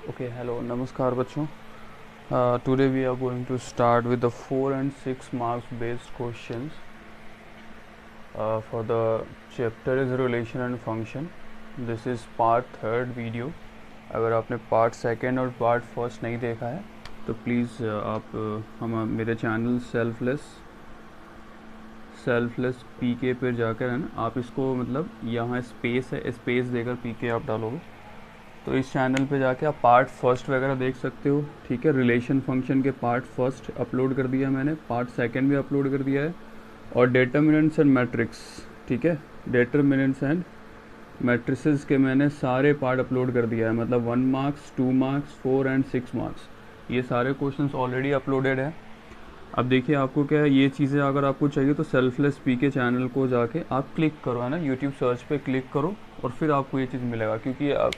Okay, hello, namaskar bachcho. Today we are going to start with the 4 and 6 marks based questions for the chapter is relation and function. This is part third video. अगर आपने part second और part first नहीं देखा है तो please आप हम मेरे चैनल सेल्फलेस पीके पर जाकर है ना, आप इसको मतलब यहाँ स्पेस है, स्पेस देकर पीके आप डालोगे तो इस चैनल पे जाके आप पार्ट फर्स्ट वगैरह देख सकते हो। ठीक है, रिलेशन फंक्शन के पार्ट फर्स्ट अपलोड कर दिया मैंने, पार्ट सेकंड भी अपलोड कर दिया है, और डिटरमिनेंट्स एंड मैट्रिक्स, ठीक है, डिटरमिनेंट्स एंड मैट्रिसेस के मैंने सारे पार्ट अपलोड कर दिया है, मतलब 1 मार्क्स 2 मार्क्स 4 एंड 6 मार्क्स, ये सारे क्वेश्चंस ऑलरेडी अपलोडेड है। अब देखिए आपको क्या है, ये चीज़ें अगर आपको चाहिए तो सेल्फलेस पी के चैनल को जाके आप क्लिक करो, है ना, यूट्यूब सर्च पे क्लिक करो और फिर आपको ये चीज़ मिलेगा। क्योंकि अब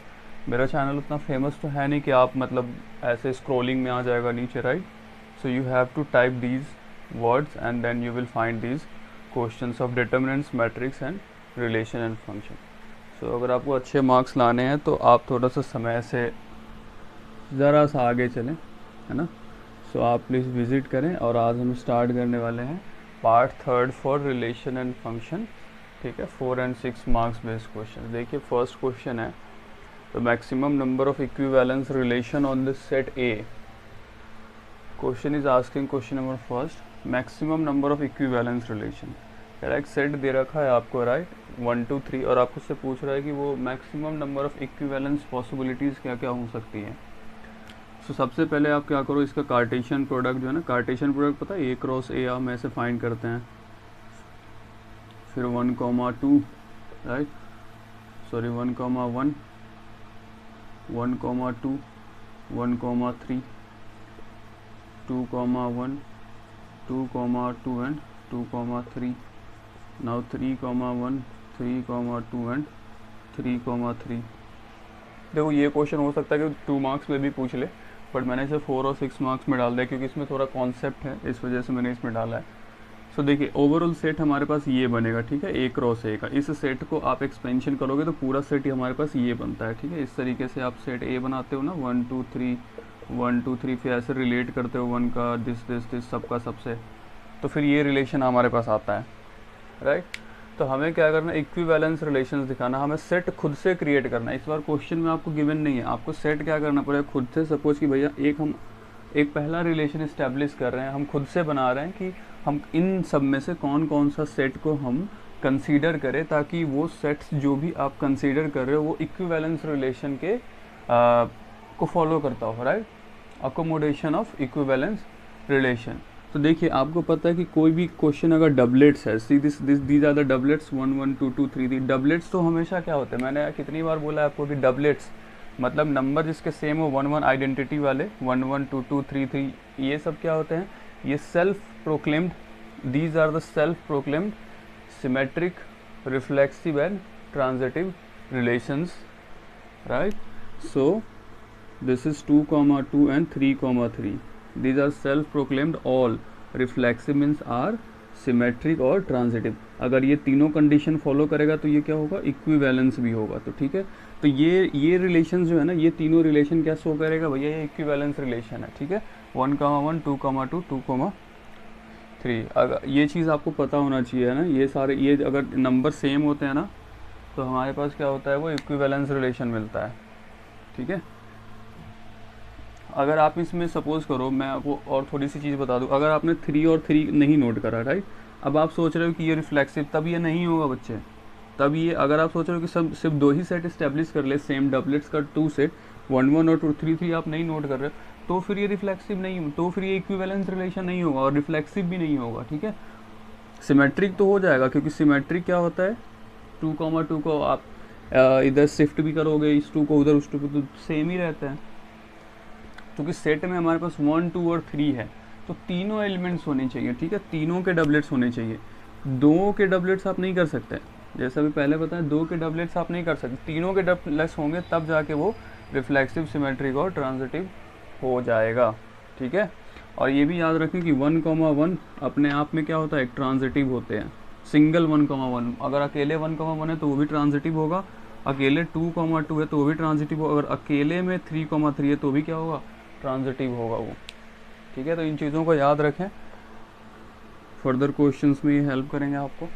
मेरा चैनल उतना फेमस तो है नहीं कि आप मतलब ऐसे स्क्रॉलिंग में आ जाएगा नीचे, right. So you have to type these words and then you will find these questions of determinants, matrix and relation and function. So अगर आपको अच्छे मार्क्स लाने हैं तो आप थोड़ा सा समय से ज़रा सा आगे चलें, है ना। सो आप प्लीज़ विज़िट करें। और आज हम स्टार्ट करने वाले हैं part third for relation and function, ठीक है, 4 and 6 मार्क्स बेस्ड क्वेश्चन। देखिए फर्स्ट क्वेश्चन है, the maximum number of equivalence relation on the set A. Question is asking question number first, maximum number of equivalence relation। कह रहा है एक set दे रखा है आपको, राइट, 1 2 3, और आपको उससे पूछ रहा है कि वो maximum number of equivalence possibilities क्या क्या हो सकती हैं। सो सबसे पहले आप क्या करो, इसका कार्टेशियन प्रोडक्ट जो है ना, कार्टेशियन प्रोडक्ट पता है, A क्रॉस A हम ऐसे फाइंड करते हैं, फिर 1,2, right, sorry 1,1 1,2 1,3 2,1 2,2 and 2,3, now 3,1 3,2 and 3,3। देखो ये क्वेश्चन हो सकता है कि 2 मार्क्स में भी पूछ ले, बट मैंने इसे 4 और 6 मार्क्स में डाल दिया क्योंकि इसमें थोड़ा कॉन्सेप्ट है, इस वजह से मैंने इसमें डाला है। सो देखिए ओवरऑल सेट हमारे पास ये बनेगा, ठीक है, A क्रॉस A का। इस सेट को आप एक्सपेंशन करोगे तो पूरा सेट ही हमारे पास ये बनता है, ठीक है। इस तरीके से आप सेट A बनाते हो ना, 1 2 3 1 2 3, फिर ऐसे रिलेट करते हो 1 का दिस सबका सबसे, तो फिर ये रिलेशन हमारे पास आता है, राइट। तो हमें क्या करना है, इक्विवेलेंस रिलेशंस दिखाना, हमें सेट खुद से क्रिएट करना है। इस बार क्वेश्चन में आपको गिवन नहीं है, आपको सेट क्या करना पड़ेगा खुद से। सपोज कि भैया हम एक पहला रिलेशन इस्टेब्लिश कर रहे हैं, हम खुद से बना रहे हैं कि हम इन सब में से कौन कौन सा सेट को हम कंसीडर करें, ताकि वो सेट्स जो भी आप कंसीडर कर रहे हो वो इक्विवेलेंस रिलेशन के को फॉलो करता हो, right, accommodation of equivalence relation. तो देखिए आपको पता है कि कोई भी क्वेश्चन अगर डबलेट्स है, see these are the doublets 1 1 2 2 3 3, doublets तो हमेशा क्या होते हैं, मैंने कितनी बार बोला है आपको कि डबलेट्स मतलब नंबर जिसके सेम हो, 1 1 आइडेंटिटी वाले, 1 1 2 2 3 3, ये सब क्या होते हैं, ये self proclaimed, these are the self proclaimed symmetric reflexive and transitive relations, right. So this is 2,2 and 3,3, these are self proclaimed all, reflexive means are symmetric और transitive। अगर ये तीनों कंडीशन फॉलो करेगा तो ये क्या होगा, इक्विवेलेंस भी होगा। तो ठीक है, तो ये रिलेशन जो है ना, ये तीनों रिलेशन क्या शो करेगा भैया, ये इक्विवेलेंस रिलेशन है, ठीक है, 1,1 2,2 2,3। अगर ये चीज़ आपको पता होना चाहिए, है ना, ये सारे ये अगर नंबर सेम होते हैं ना तो हमारे पास क्या होता है, वो इक्विवेलेंस रिलेशन मिलता है, ठीक है। अगर आप इसमें सपोज करो, मैं आपको और थोड़ी सी चीज़ बता दूं, अगर आपने 3 और 3 नहीं नोट करा, राइट, अब आप सोच रहे हो कि ये रिफ्लेक्सिव, तब ये नहीं होगा बच्चे, तब ये अगर आप सोच रहे हो कि सब सिर्फ 2 ही सेट इस्टेब्लिश कर ले, सेम डबलेट्स का 2 सेट 1 1 और 2 3 3 आप नहीं नोट कर रहे, तो फिर ये रिफ्लेक्सिव नहीं, तो फिर ये इक्विवेलेंस रिलेशन नहीं होगा और रिफ्लेक्सिव भी नहीं होगा, ठीक है। सिमेट्रिक तो हो जाएगा, क्योंकि सिमेट्रिक क्या होता है, 2,2 को आप इधर शिफ्ट भी करोगे, इस 2 को उधर, उस 2 को, तो सेम ही रहता है। क्योंकि सेट में हमारे पास 1 2 और 3 है, तो तीनों एलिमेंट्स होने चाहिए, ठीक है, तीनों के डबलेट्स होने चाहिए। 2 के डबलेट्स आप नहीं कर सकते, जैसा भी पहले बताया, 2 के डबलेट्स आप नहीं कर सकते, तीनों के डबलेट्स होंगे तब जाके वो रिफ्लेक्सिव, सिमेट्रिक और ट्रांजिटिव हो जाएगा, ठीक है। और ये भी याद रखें कि 1,1 अपने आप में क्या होता है, एक ट्रांजिटिव होते हैं, सिंगल 1,1, अगर अकेले 1,1 है तो वो भी ट्रांजिटिव होगा, अकेले 2,2 है तो वो भी ट्रांजिटिव होगा, अगर अकेले में 3,3 है तो भी क्या होगा, ट्रांजिटिव होगा वो। ठीक है, तो इन चीज़ों को याद रखें, फर्दर क्वेश्चंस में ये हेल्प करेंगे आपको।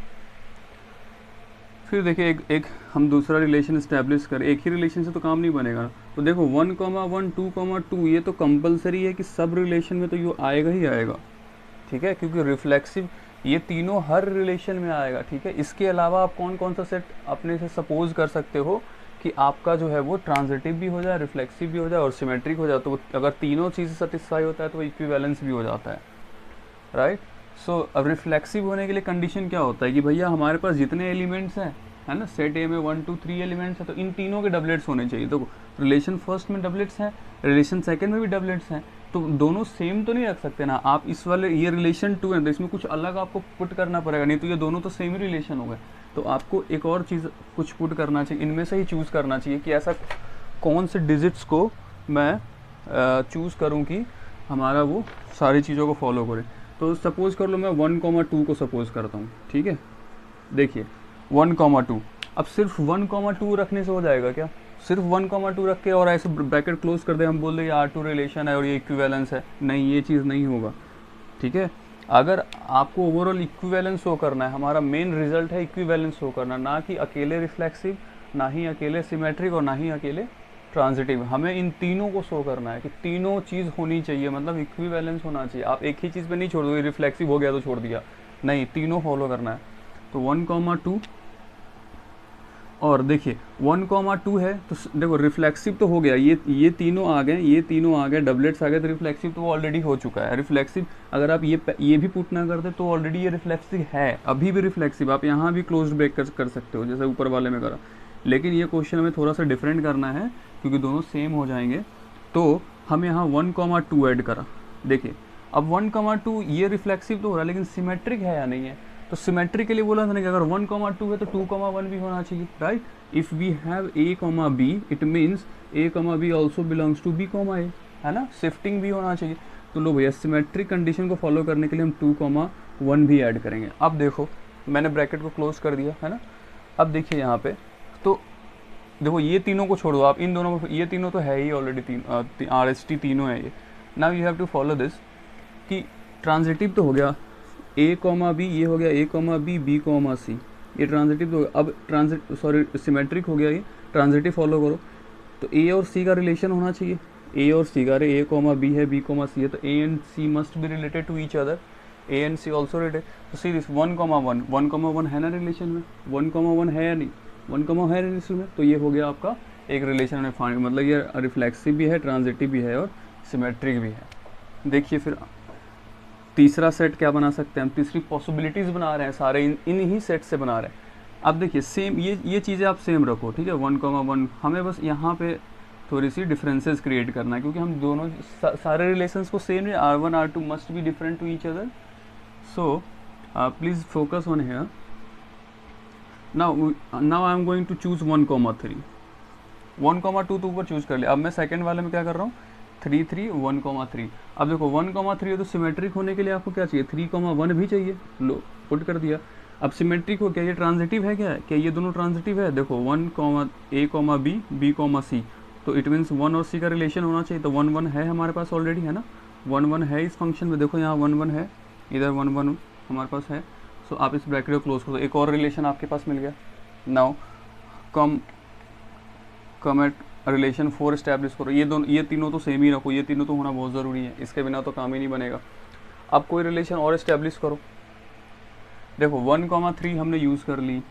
फिर देखिए एक हम दूसरा रिलेशन इस्टेब्लिश करें, एक ही रिलेशन से तो काम नहीं बनेगा ना। तो देखो 1,1 2,2 ये तो कंपलसरी है कि सब रिलेशन में तो ये आएगा ही आएगा। ठीक है, क्योंकि रिफ्लेक्सिव ये तीनों हर रिलेशन में आएगा। ठीक है, इसके अलावा आप कौन कौन सा सेट अपने से सपोज कर सकते हो कि आपका जो है वो ट्रांजिटिव भी हो जाए, रिफ्लेक्सिव भी हो जाए और सिमेट्रिक हो जाए। तो अगर तीनों चीज़ें सेटिस्फाई होता है तो इक्विवेलेंस भी हो जाता है, राइट। सो अब रिफ्लेक्सिव होने के लिए कंडीशन क्या होता है कि भैया हमारे पास जितने एलिमेंट्स हैं, है ना, सेट ए में 1 2 3 एलिमेंट्स हैं, तो इन तीनों के डबलेट्स होने चाहिए। तो रिलेशन फर्स्ट में डबलेट्स हैं, रिलेशन सेकंड में भी डबलेट्स हैं, तो दोनों सेम तो नहीं रख सकते ना आप। इस वाले ये रिलेशन 2 है तो इसमें कुछ अलग आपको पुट करना पड़ेगा, नहीं तो ये दोनों तो सेम ही रिलेशन हो गए। तो आपको एक और चीज़ कुछ पुट करना चाहिए, इनमें से ही चूज़ करना चाहिए कि ऐसा कौन से डिजिट्स को मैं चूज़ करूँ कि हमारा वो सारी चीज़ों को फॉलो करे। तो सपोज़ कर लो मैं 1,2 को सपोज़ करता हूँ। ठीक है, देखिए 1,2, अब सिर्फ 1,2 रखने से हो जाएगा क्या? सिर्फ 1,2 रख के और ऐसे ब्रैकेट क्लोज कर दे, हम बोल दें R2 रिलेशन है और ये इक्विवेलेंस है, नहीं, ये चीज़ नहीं होगा। ठीक है, अगर आपको ओवरऑल इक्विवेलेंस शो करना है, हमारा मेन रिजल्ट है इक्विवेलेंस शो करना, ना कि अकेले रिफ्लेक्सिव, ना ही अकेले सिमेट्रिक और ना ही अकेले ट्रांजिटिव। हमें इन तीनों को शो करना है कि तीनों चीज़ होनी चाहिए, मतलब इक्विवेलेंस होना चाहिए। आप एक ही चीज़ पे नहीं छोड़ दो, रिफ्लेक्सिव हो गया तो छोड़ दिया, नहीं, तीनों फॉलो करना है। तो 1,2 और देखिए 1,2 है तो देखो रिफ्लेक्सिव तो हो गया, ये तीनों आ गए, ये तीनों आ गए, डबलेट्स आ गए, तो रिफ्लेक्सिव तो ऑलरेडी हो चुका है। रिफ्लेक्सिव अगर आप ये भी पुट ना करते तो ऑलरेडी ये रिफ्लेक्सिव है, अभी भी रिफ्लेक्सिव। आप यहाँ भी क्लोज ब्रेक कर सकते हो जैसे ऊपर वाले में करा, लेकिन ये क्वेश्चन हमें थोड़ा सा डिफरेंट करना है क्योंकि दोनों सेम हो जाएंगे। तो हम यहाँ 1,2 ऐड करा। देखिए अब 1,2 ये रिफ्लेक्सिव तो हो रहा है लेकिन सिमेट्रिक है या नहीं है? तो सिमेट्रिक के लिए बोला था ना कि अगर 1,2 है तो 2,1 भी होना चाहिए, right. If we have a, b, it means a, b also belongs to b, a, है ना, शिफ्टिंग भी होना चाहिए। तो लो भैया सिमेट्रिक कंडीशन को फॉलो करने के लिए हम 2,1 भी ऐड करेंगे। अब देखो मैंने ब्रैकेट को क्लोज कर दिया, है ना। अब देखिए यहाँ पे तो देखो ये तीनों को छोड़ दो आप, इन दोनों को, ये तीनों तो है ही ऑलरेडी, RST तीनों है ये। Now you have to follow this कि ट्रांजिटिव तो हो गया a, b, ये हो गया a, b, b, c, ये ट्रांजिटिव तो अब सिमेट्रिक हो गया, ये ट्रांजिटिव फॉलो करो। तो a और c का रिलेशन होना चाहिए, a और c का, अरे a, b है, b, c है, तो a and c must be related to each other, a and c also related. तो सी दिस 1,1 है ना रिलेशन में, 1,1 है या नहीं, 1, है रिलेशन में, तो ये हो गया आपका एक रिलेशन में फाइंड, मतलब ये रिफ्लेक्सिव भी है, ट्रांजिटिव भी है और सिमेट्रिक भी है। देखिए फिर तीसरा सेट क्या बना सकते हैं हम, तीसरी पॉसिबिलिटीज़ बना रहे हैं, सारे इन ही सेट से बना रहे हैं। अब देखिए सेम ये चीज़ें आप सेम रखो, ठीक है, 1,1, हमें बस यहाँ पे थोड़ी सी डिफरेंसेस क्रिएट करना है क्योंकि हम दोनों सारे रिलेशंस को सेम है, R1 R2 must be different to each other. So please focus on here. Now I am going to choose 1,3, 1,2 तो ऊपर चूज़ कर लिया। अब मैं सेकेंड वाले में क्या कर रहा हूँ, 3 3 1,3। अब देखो 1,3 है तो सिमेट्रिक होने के लिए आपको क्या चाहिए, 3,1 भी चाहिए, लो पुट कर दिया। अब सिमेट्रिक हो क्या, ये ट्रांजिटिव है क्या ये दोनों ट्रांजिटिव है। देखो 1, a, b, b, c, तो इट मीन्स 1 और c का रिलेशन होना चाहिए। तो 1 1 है हमारे पास ऑलरेडी, है ना, 1 1 है इस फंक्शन में। देखो यहाँ 1 1 है, इधर 1 1 हमारे पास है। सो आप इस ब्रैकेट को क्लोज करो, एक और रिलेशन आपके पास मिल गया। Now come at relation 4 establish करो। ये तीनों तो सेम ही रखो, ये तीनों तो होना बहुत ज़रूरी है, इसके बिना तो काम ही नहीं बनेगा। अब कोई रिलेशन और इस्टेब्लिश करो। देखो 1,3 हमने यूज़ कर ली,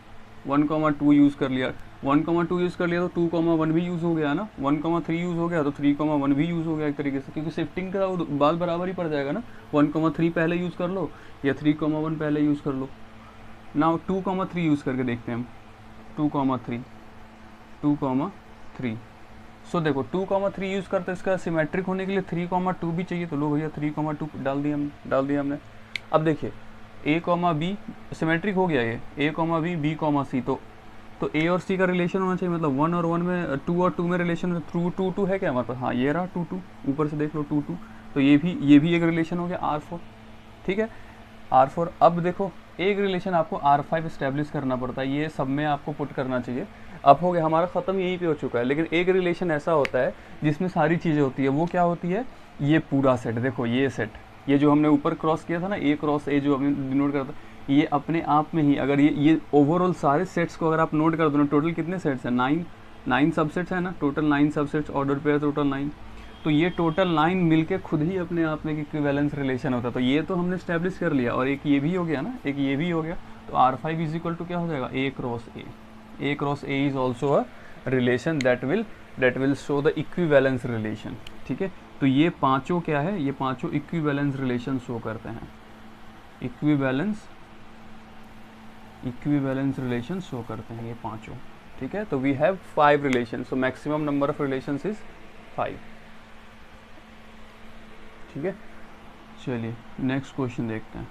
1,2 यूज़ कर लिया, 1,2 यूज़ कर लिया तो 2,1 भी यूज़ हो गया ना, 1,3 यूज़ हो गया तो 3,1 भी यूज़ हो गया एक तरीके से, क्योंकि शिफ्टिंग का बाल बराबर ही पड़ जाएगा ना। 1,3 पहले यूज़ कर लो या 3,1 पहले यूज़ कर लो। नाउ 2,3 यूज़ करके देखते हैं हम, 2,3। सो देखो 2,3 यूज़ करते इसका सिमेट्रिक होने के लिए 3,2 भी चाहिए। तो लो भैया 3,2 डाल दिया हमने। अब देखिए a, b सिमेट्रिक हो गया, ये a, b, b, c, तो a और c का रिलेशन होना चाहिए, मतलब 1 और 1 में, 2 और 2 में रिलेशन, 2 2 है क्या हमारे पास, हाँ ये रहा 2 2, ऊपर से देख लो 2 2, तो ये भी एक रिलेशन हो गया R4, ठीक है, R4। अब देखो एक रिलेशन आपको R5 इस्टेब्लिश करना पड़ता है, ये सब में आपको पुट करना चाहिए। अब हो गया हमारा ख़त्म, यहीं पे हो चुका है। लेकिन एक रिलेशन ऐसा होता है जिसमें सारी चीज़ें होती है, वो क्या होती है, ये पूरा सेट। देखो ये सेट, ये जो हमने ऊपर क्रॉस किया था ना, ए क्रॉस ए जो हमने डिनोट करता है, ये अपने आप में ही अगर ये ओवरऑल सारे सेट्स को अगर आप नोट कर दो ना, टोटल कितने सेट्स हैं, 9 सबसेट्स है ना, total 9 subsets, order pair total 9। तो ये टोटल 9 मिलके खुद ही अपने आप में एक इक्विवेलेंस रिलेशन होता है। तो ये तो हमने स्टैब्लिश कर लिया, और एक ये भी हो गया ना, एक ये भी हो गया। तो R5 इज इक्वल टू क्या हो जाएगा, A cross A. A cross A is also a relation that will show the equivalence relation. ठीक है, तो ये पांचों क्या है, ये पांचों इक्विवेलेंस रिलेशन शो करते हैं, इक्विवेलेंस रिलेशन शो करते हैं ये पांचों। ठीक है, तो we have 5 relation, so maximum number of relations is 5। ठीक है, चलिए नेक्स्ट क्वेश्चन देखते हैं।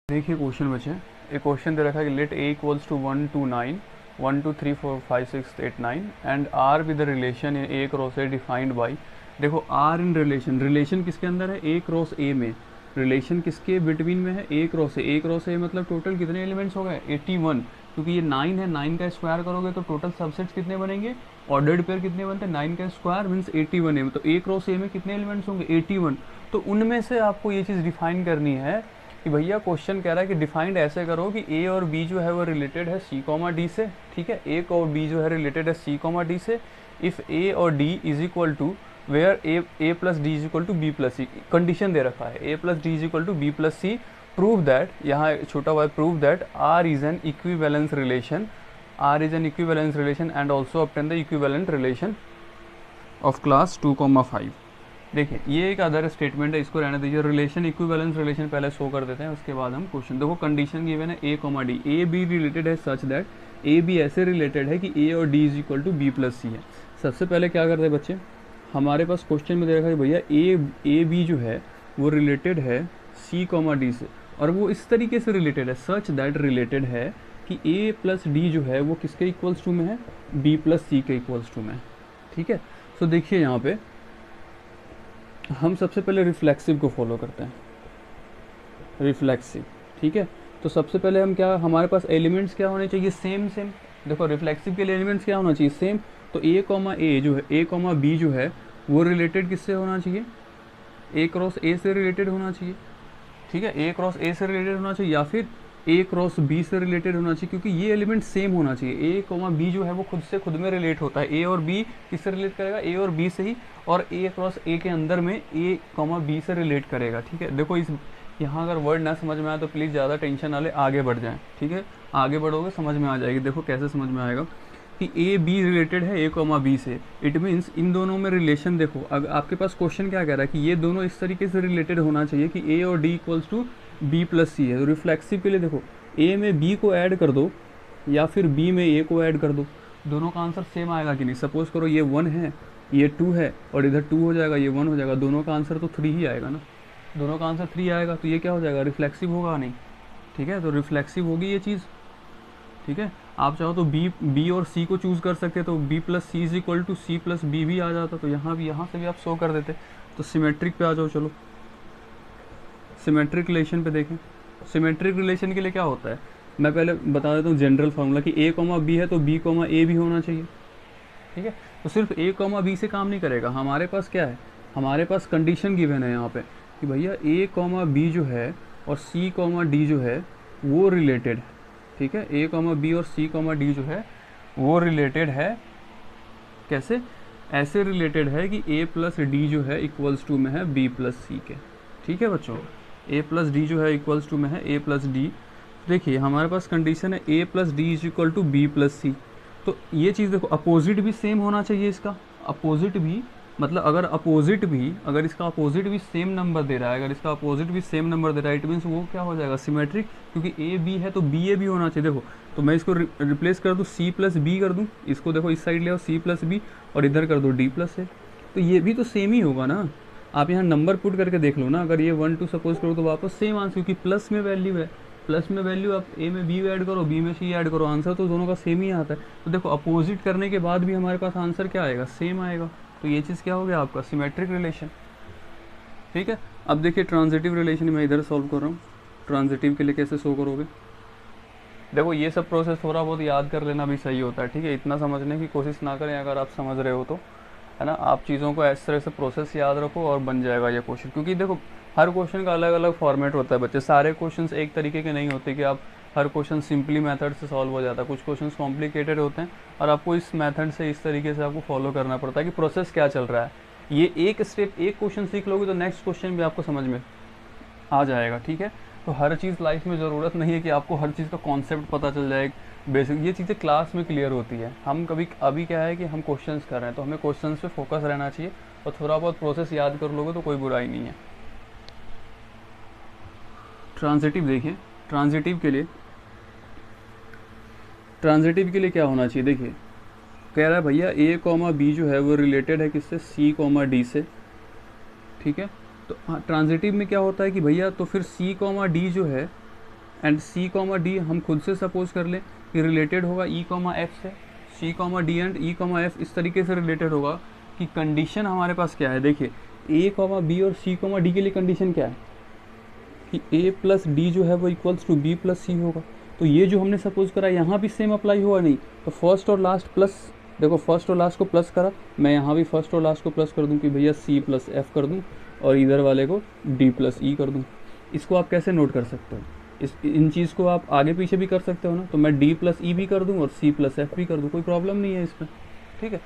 देखिए क्वेश्चन बचे, एक क्वेश्चन दे रखा है कि let A equals to 1 to 9, 1 2 3 4 5 6 8 9 and R with the relation in A cross A defined by. देखो आर इन रिलेशन, रिलेशन किसके अंदर है, ए क्रॉस ए में। रिलेशन किसके बिटवीन में है, ए क्रॉस ए। ए क्रॉस ए मतलब टोटल कितने एलिमेंट्स हो गए, 81, क्योंकि ये 9 है, 9 का स्क्वायर करोगे तो टोटल सबसेट्स कितने बनेंगे, ऑर्डर्ड पेयर कितने बनते हैं, 9 का स्क्वायर मीन्स 81 है। तो ए क्रॉस ए में कितने एलिमेंट्स होंगे, 81। तो उनमें से आपको ये चीज़ डिफाइन करनी है कि भैया क्वेश्चन कह रहा है कि डिफाइंड ऐसे करो कि ए और बी जो है वो रिलेटेड है सी कॉमा डी से। ठीक है, ए और बी जो है रिलेटेड है सी कॉमा डी से। इफ़ ए और D is equal to where A plus D is equal to B plus C, condition दे रखा है A plus D is equal to B plus C. Prove that, यहाँ छोटा हुआ prove that R is an equivalence relation, R is an equivalence relation and also obtain the equivalent relation of class 2,5। देखिए ये एक other statement है, इसको रहने दीजिए। रिलेशन इक्विवेलेंस रिलेशन पहले शो कर देते हैं, उसके बाद हम क्वेश्चन। देखो कंडीशन गिवन है A comma D, A B related है सच दैट ए बी ऐसे रिलेटेड है कि ए और D is equal to B plus C है। सबसे पहले क्या करते हैं बच्चे, हमारे पास क्वेश्चन में दे रखा है भैया ए बी जो है वो रिलेटेड है सी कॉमा डी से, और वो इस तरीके से रिलेटेड है सच दैट रिलेटेड है कि ए प्लस डी जो है वो किसके इक्वल्स टू में है, बी प्लस सी के इक्वल्स टू में। ठीक है, सो देखिए यहाँ पे हम सबसे पहले रिफ्लेक्सिव को फॉलो करते हैं, रिफ्लेक्सिव। ठीक है, तो सबसे पहले हम क्या, हमारे पास एलिमेंट्स क्या होने चाहिए, सेम। देखो रिफ्लेक्सिव के लिए एलिमेंट्स क्या होना चाहिए, सेम। तो ए कॉमा ए जो है, ए कॉमा बी जो है वो रिलेटेड किससे होना चाहिए, ए क्रॉस ए से रिलेटेड होना चाहिए। ठीक है, ए क्रॉस ए से रिलेटेड होना चाहिए या फिर ए क्रॉस बी से रिलेटेड होना चाहिए, क्योंकि ये एलिमेंट सेम होना चाहिए। ए कॉमा बी जो है वो खुद से खुद में रिलेट होता है, ए और बी किससे रिलेट करेगा, ए और बी से ही, और ए क्रॉस ए के अंदर में ए कॉमा बी से रिलेट करेगा। ठीक है, देखो इस यहाँ अगर वर्ड ना समझ में आए तो प्लीज़ ज़्यादा टेंशन वाले आगे बढ़ जाएँ। ठीक है, आगे बढ़ोगे समझ में आ जाएगी। देखो कैसे समझ में आएगा कि ए बी रिलेटेड है ए कॉमा बी से, इट मीन्स इन दोनों में रिलेशन। देखो अगर आपके पास क्वेश्चन क्या कह रहा है कि ये दोनों इस तरीके से रिलेटेड होना चाहिए कि ए और D equals to B plus C है। तो रिफ्लेक्सिव के लिए देखो ए में बी को ऐड कर दो या फिर बी में ए को ऐड कर दो, दोनों का आंसर सेम आएगा कि नहीं। सपोज करो ये 1 है, ये 2 है, और इधर 2 हो जाएगा, ये 1 हो जाएगा, दोनों का आंसर तो 3 ही आएगा ना, दोनों का आंसर 3 आएगा। तो ये क्या हो जाएगा, रिफ्लेक्सिव होगा नहीं। ठीक है, तो रिफ्लेक्सिव होगी ये चीज़। ठीक है, आप चाहो तो बी और सी को चूज़ कर सकते, तो B plus C is equal to C plus B भी आ जाता, तो यहाँ से भी आप शो कर देते। तो सिमेट्रिक पे आ जाओ, चलो सिमेट्रिक रिलेशन पे देखें। सिमेट्रिक रिलेशन के लिए क्या होता है, मैं पहले बता देता हूँ जनरल फार्मूला कि ए कॉमा बी है तो बी कॉमा ए भी होना चाहिए। ठीक है, तो सिर्फ ए कॉमा बी से काम नहीं करेगा, हमारे पास क्या है, हमारे पास कंडीशन गिवन है यहाँ पे कि भैया ए कॉमा बी जो है और सी कॉमा डी जो है वो रिलेटेड है। ठीक है, ए कॉमा बी और सी कॉमा डी जो है वो रिलेटेड है, कैसे, ऐसे रिलेटेड है कि ए प्लस डी जो है इक्वल्स टू में है बी प्लस सी के। ठीक है बच्चों, ए प्लस डी जो है इक्वल्स टू में है ए प्लस डी। देखिए हमारे पास कंडीशन है A plus D is equal to B plus C, तो ये चीज़ देखो अपोजिट भी सेम होना चाहिए इसका, अपोजिट भी मतलब अगर इसका अपोजिट भी सेम नंबर दे रहा है, अगर इसका अपोजिट भी सेम नंबर दे रहा है, इट मीन्स वो क्या हो जाएगा, सिमेट्रिक, क्योंकि ए बी है तो बी ए भी होना चाहिए। देखो तो मैं इसको रिप्लेस कर दूँ, सी प्लस बी कर दूँ, इसको देखो इस साइड ले आओ सी प्लस बी, और इधर कर दो डी प्लस ए, तो ये भी तो सेम ही होगा ना। आप यहाँ नंबर पुट करके देख लो ना, अगर ये 1 2 सपोज करो तो वापस सेम आंसर, क्योंकि प्लस में वैल्यू है, प्लस में वैल्यू आप ए में बी ऐड करो, बी में सी ऐड करो, आंसर तो दोनों का सेम ही आता है। तो देखो अपोजिट करने के बाद भी हमारे पास आंसर क्या आएगा, सेम आएगा। तो ये चीज़ क्या हो गया आपका सिमेट्रिक रिलेशन। ठीक है, अब देखिए ट्रांजिटिव रिलेशन मैं इधर सॉल्व कर रहा हूँ, ट्रांजिटिव के लिए कैसे शो करोगे। देखो ये सब प्रोसेस थोड़ा बहुत याद कर लेना भी सही होता है, ठीक है, इतना समझने की कोशिश ना करें अगर आप समझ रहे हो तो, है ना। आप चीज़ों को इस तरह से प्रोसेस याद रखो और बन जाएगा ये क्वेश्चन, क्योंकि देखो हर क्वेश्चन का अलग अलग फॉर्मेट होता है बच्चे, सारे क्वेश्चंस एक तरीके के नहीं होते कि आप हर क्वेश्चन सिंपली मेथड से सॉल्व हो जाता है, कुछ क्वेश्चन कॉम्प्लिकेटेड होते हैं और आपको इस मेथड से इस तरीके से आपको फॉलो करना पड़ता है कि प्रोसेस क्या चल रहा है। ये एक स्टेप एक क्वेश्चन सीख लोगे तो नेक्स्ट क्वेश्चन भी आपको समझ में आ जाएगा, ठीक है। तो हर चीज़ लाइफ में ज़रूरत नहीं है कि आपको हर चीज़ का कॉन्सेप्ट पता चल जाए, बेसिक ये चीज़ें क्लास में क्लियर होती है। हम कभी अभी क्या है कि हम क्वेश्चंस कर रहे हैं तो हमें क्वेश्चंस पे फोकस रहना चाहिए और थोड़ा बहुत प्रोसेस याद कर लोगे तो कोई बुराई नहीं है। ट्रांजिटिव देखिए, ट्रांजिटिव के लिए क्या होना चाहिए, देखिए कह रहा है भैया ए कॉमा बी जो है वो रिलेटेड है किससे, सी कॉमा डी से, ठीक है। तो ट्रांजिटिव में क्या होता है कि भैया तो फिर सी कॉमा डी जो है एंड सी कॉमा डी हम खुद से सपोज कर लें कि रिलेटेड होगा ई कॉमा एफ से, C comma D and E comma F इस तरीके से रिलेटेड होगा कि कंडीशन हमारे पास क्या है। देखिए ए कॉमा बी और सी कॉमा डी के लिए कंडीशन क्या है कि ए प्लस डी जो है वो इक्वल्स टू बी प्लस सी होगा। तो ये जो हमने सपोज करा यहाँ भी सेम अप्लाई हुआ नहीं, तो फर्स्ट और लास्ट प्लस, देखो फर्स्ट और लास्ट को प्लस करा, मैं यहाँ भी फर्स्ट और लास्ट को प्लस कर दूँ कि भैया सी प्लस एफ कर दूँ और इधर वाले को डी प्लस ई कर दूँ। इसको आप कैसे नोट कर सकते हो, इन चीज़ को आप आगे पीछे भी कर सकते हो ना, तो मैं डी प्लस ई भी कर दूँ और सी प्लस एफ भी कर दूँ, कोई प्रॉब्लम नहीं है इसमें, ठीक है,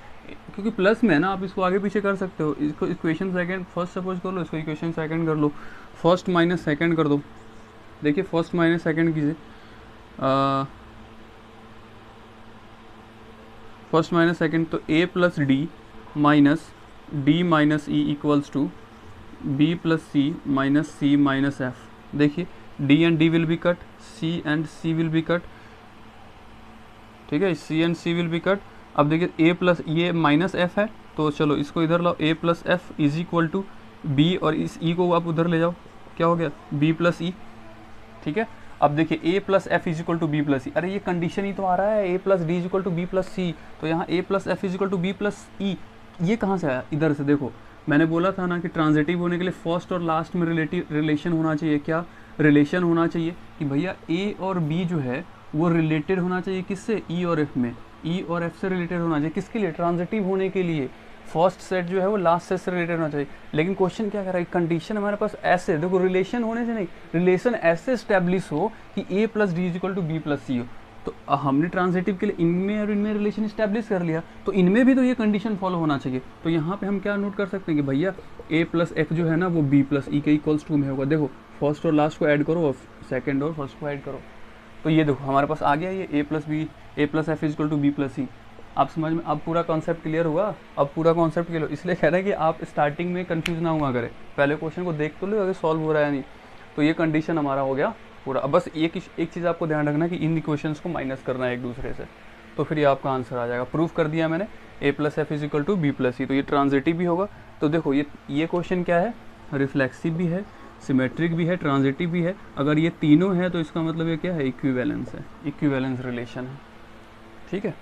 क्योंकि प्लस में है ना, आप इसको आगे पीछे कर सकते हो। इसको इक्वेशन सेकंड फर्स्ट सपोज कर लो, इसको इक्वेशन सेकंड कर लो, फर्स्ट माइनस सेकंड कर दो। देखिए फर्स्ट माइनस सेकंड कीजिए, फर्स्ट माइनस सेकंड, तो A plus D minus D minus E equals to B plus C minus C minus F. देखिए D and D will be cut, C and C will be cut, ठीक है, C and C will be cut. अब देखिए A plus, ये minus F है तो चलो इसको इधर लाओ, A plus F is equal to B और इस ई को आप उधर ले जाओ, क्या हो गया बी प्लस ई, ठीक है। अब देखिए A plus F is equal to B plus E, अरे ये कंडीशन ही तो आ रहा है A plus D is equal to B plus C, तो यहाँ A plus F is equal to B plus E, ये कहाँ से आया, इधर से। देखो मैंने बोला था ना कि ट्रांजिटिव होने के लिए फर्स्ट और लास्ट में रिलेशन होना चाहिए, क्या रिलेशन होना चाहिए कि भैया ए और बी जो है वो रिलेटेड होना चाहिए किससे, ई और एफ में, ई और एफ से रिलेटेड होना चाहिए, किसके लिए, ट्रांजिटिव होने के लिए फर्स्ट सेट जो है वो लास्ट सेट से रिलेटेड होना चाहिए। लेकिन क्वेश्चन क्या कर रहा है, कंडीशन हमारे पास ऐसे, देखो रिलेशन होने से नहीं, रिलेशन ऐसे स्टैब्लिश हो कि A plus D is equal to B plus C हो। तो हमने ट्रांजिटिव के लिए इनमें और इनमें रिलेशन इस्टेब्लिश कर लिया, तो इनमें भी तो ये कंडीशन फॉलो होना चाहिए। तो यहाँ पे हम क्या नोट कर सकते हैं कि भैया ए प्लस एफ जो है ना वो बी प्लस ई के इक्वल्स टू में होगा। देखो फर्स्ट और लास्ट को ऐड करो और सेकंड और फर्स्ट को ऐड करो, तो ये देखो हमारे पास आ गया ये A plus F is equal to B plus C. आप समझ में, अब पूरा कॉन्सेप्ट क्लियर हुआ, अब पूरा कॉन्सेप्ट क्लियर, इसलिए कह रहे हैं कि आप स्टार्टिंग में कंफ्यूज ना हुआ करें, पहले क्वेश्चन को देख तो लो अगर सॉल्व हो रहा है नहीं। तो ये कंडीशन हमारा हो गया पूरा। अब बस एक चीज़ आपको ध्यान रखना कि इन इक्वेशंस को माइनस करना है एक दूसरे से, तो फिर ये आपका आंसर आ जाएगा। प्रूफ कर दिया मैंने, A plus F is equal to B plus C, तो ये ट्रांजिटिव भी होगा। तो देखो ये क्वेश्चन क्या है, रिफ्लेक्सिव भी है, सिमेट्रिक भी है, ट्रांजिटिव भी है। अगर ये तीनों है तो इसका मतलब ये क्या है, इक्विवेलेंस है, इक्विवेलेंस रिलेशन है, ठीक है।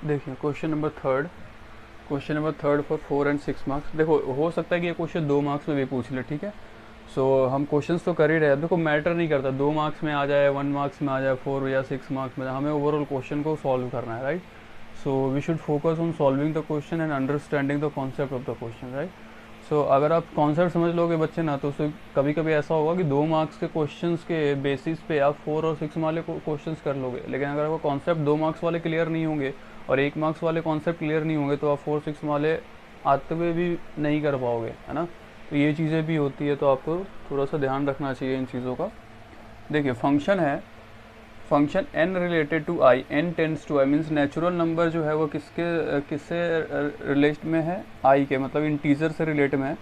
देखिए question number third for 4 and 6 marks. देखो हो सकता है कि ये क्वेश्चन 2 मार्क्स में भी पूछ ले, ठीक है। सो हम क्वेश्चंस तो कर ही रहे हैं, देखो मैटर नहीं करता 2 मार्क्स में आ जाए, 1 मार्क्स में आ जाए, 4 या 6 मार्क्स में, हमें ओवरऑल क्वेश्चन को सॉल्व करना है, right. So we should focus on solving the question and understanding the concept of the question, right. So अगर आप कॉन्सेप्ट समझ लोगे बच्चे ना, तो उससे कभी कभी ऐसा होगा कि 2 मार्क्स के क्वेश्चंस के बेसिस पे आप 4 और 6 वाले क्वेश्चंस कर लोगे, लेकिन अगर आपको कॉन्सेप्ट 2 मार्क्स वाले क्लियर नहीं होंगे और 1 मार्क्स वाले कॉन्सेप्ट क्लियर नहीं होंगे तो आप 4, 6 वाले आते हुए भी नहीं कर पाओगे, है ना। तो ये चीज़ें भी होती है, तो आपको थोड़ा सा ध्यान रखना चाहिए इन चीज़ों का। देखिए फंक्शन है, function n related to i, n tends to i means natural number जो है वो किससे रिलेट में है, i के, मतलब इंटीजर से रिलेट में है।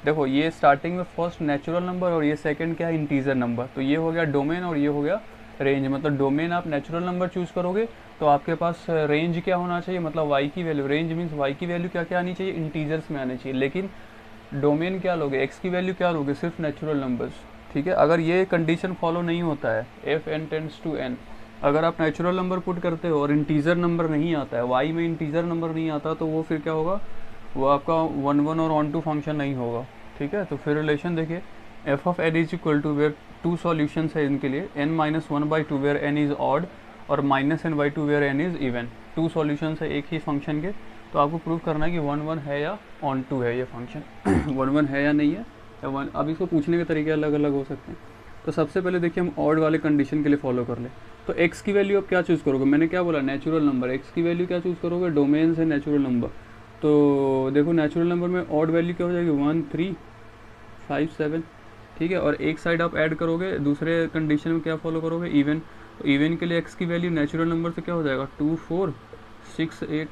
देखो ये स्टार्टिंग में फर्स्ट नेचुरल नंबर और ये सेकंड क्या है, इंटीजर नंबर। तो ये हो गया डोमेन और ये हो गया रेंज। मतलब डोमेन आप नेचुरल नंबर चूज़ करोगे तो आपके पास रेंज क्या होना चाहिए, मतलब y की वैल्यू, रेंज मीन्स y की वैल्यू क्या क्या आनी चाहिए, इंटीजर्स में आनी चाहिए। लेकिन डोमेन क्या लोगे, x की वैल्यू क्या लोगे, सिर्फ नेचुरल नंबर्स, ठीक है। अगर ये कंडीशन फॉलो नहीं होता है, F N tends to n, अगर आप नेचुरल नंबर पुट करते हो और इंटीजर नंबर नहीं आता है, y में इंटीजर नंबर नहीं आता, तो वो फिर क्या होगा, वो आपका 1 1 और ऑन टू फंक्शन नहीं होगा, ठीक है। तो फिर रिलेशन देखिए, F of N is equal to where two solutions है इनके लिए, n-1/2 where n is odd और -n/2 where n is even. Two solutions है एक ही फंक्शन के, तो आपको प्रूव करना है कि 1 1 है या ऑन टू है ये फंक्शन 1 1 है या नहीं है, या 1। अब इसको पूछने के तरीके अलग अलग हो सकते हैं। तो सबसे पहले देखिए हम ऑड वाले कंडीशन के लिए फॉलो कर ले। तो x की वैल्यू आप क्या चूज़ करोगे, मैंने क्या बोला, नेचुरल नंबर। x की वैल्यू क्या चूज़ करोगे, डोमेन से नेचुरल नंबर। तो देखो नेचुरल नंबर में ऑड वैल्यू क्या हो जाएगी, 1 3 5 7, ठीक है। और एक साइड आप ऐड करोगे, दूसरे कंडीशन में क्या फॉलो करोगे, इवन। तो इवन के लिए x की वैल्यू नेचुरल नंबर से क्या हो जाएगा, 2 4 6 8।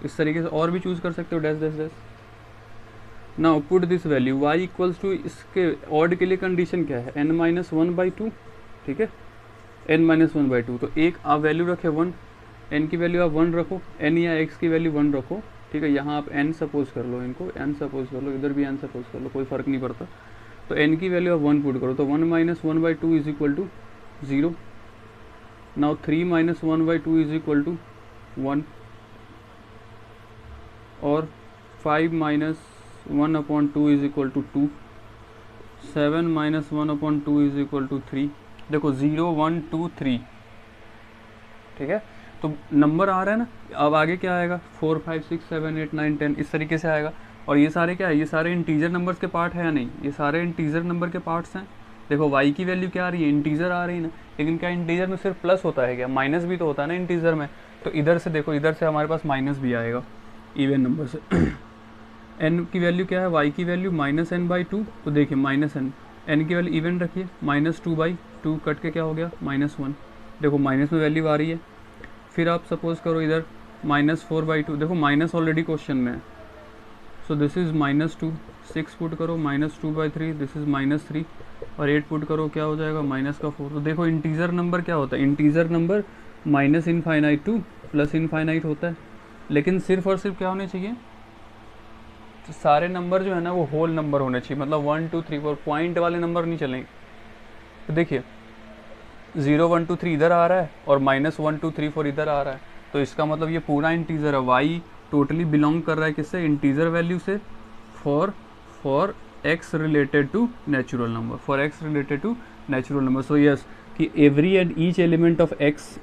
इस तरीके से और भी चूज़ कर सकते हो, dash dash dash. Now put this value y equals to, इसके ऑड के लिए कंडीशन क्या है, n-1/2, ठीक है, n-1/2। तो एक आप वैल्यू रखे 1, n की वैल्यू आप 1 रखो, n या x की वैल्यू 1 रखो, ठीक है। यहाँ आप n सपोज कर लो, इनको n सपोज कर लो, इधर भी n सपोज कर लो, कोई फ़र्क नहीं पड़ता। तो n की वैल्यू आप 1 पुट करो, तो 1-1/2 is equal to 0। Now 3-1/2 is equal to 1, और 5-1/2 is equal to 2, 7-1/2 is equal to 3। देखो 0 1 2 3, ठीक है। तो नंबर आ रहा है ना, अब आगे क्या आएगा, 4 5 6 7 8 9 10, इस तरीके से आएगा। और ये सारे क्या है, ये सारे इंटीजर नंबर्स के पार्ट है या नहीं, ये सारे इंटीजर नंबर के पार्ट्स हैं। देखो y की वैल्यू क्या आ रही है, इंटीजर आ रही है ना, लेकिन क्या इंटीजर में सिर्फ प्लस होता है क्या, माइनस भी तो होता है ना इंटीजर में। तो इधर से देखो, इधर से हमारे पास माइनस भी आएगा इवन नंबर से n की वैल्यू क्या है, y की वैल्यू -n/2। तो देखिए -n, n की वैल्यू इवन रखिए, -2/2 कट के क्या हो गया, -1। देखो माइनस में वैल्यू आ रही है। फिर आप सपोज करो इधर -4/2, देखो माइनस ऑलरेडी क्वेश्चन में है। सो दिस इज़ -2, 6 पुट करो, -2/3, दिस इज़ -3, और 8 पुट करो, क्या हो जाएगा, -4। तो देखो इंटीजर नंबर क्या होता है, integer number -infinite to +infinite होता है। लेकिन सिर्फ और सिर्फ क्या होने चाहिए, तो सारे नंबर जो है ना वो होल नंबर होने चाहिए, मतलब 1 2 3 4, पॉइंट वाले नंबर नहीं चलेंगे। तो देखिए 0 1 2 3 इधर आ रहा है और -1 2 3 4 इधर आ रहा है, तो इसका मतलब ये पूरा इंटीजर है। y टोटली बिलोंग कर रहा है किससे, इंटीजर वैल्यू से, for x related to natural number, for x related to natural number. So yes, कि every and each element of x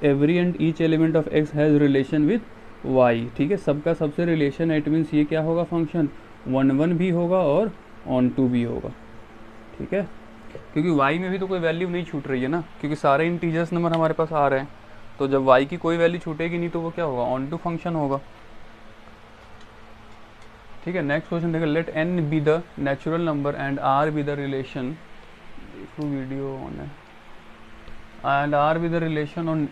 has relation with y, ठीक है। सबका सबसे रिलेशन है, इट मीन्स ये क्या होगा, फंक्शन 1 1 भी होगा और ऑन टू भी होगा, ठीक है। क्योंकि y में भी तो कोई वैल्यू नहीं छूट रही है ना, क्योंकि सारे इंटीजर्स नंबर हमारे पास आ रहे हैं। तो जब y की कोई वैल्यू छूटेगी नहीं तो वो क्या होगा, ऑन टू फंक्शन होगा, ठीक है। नेक्स्ट क्वेश्चन देखो, let n be the natural number and r be the relation, देखो वीडियो ऑन है, and r be the relation on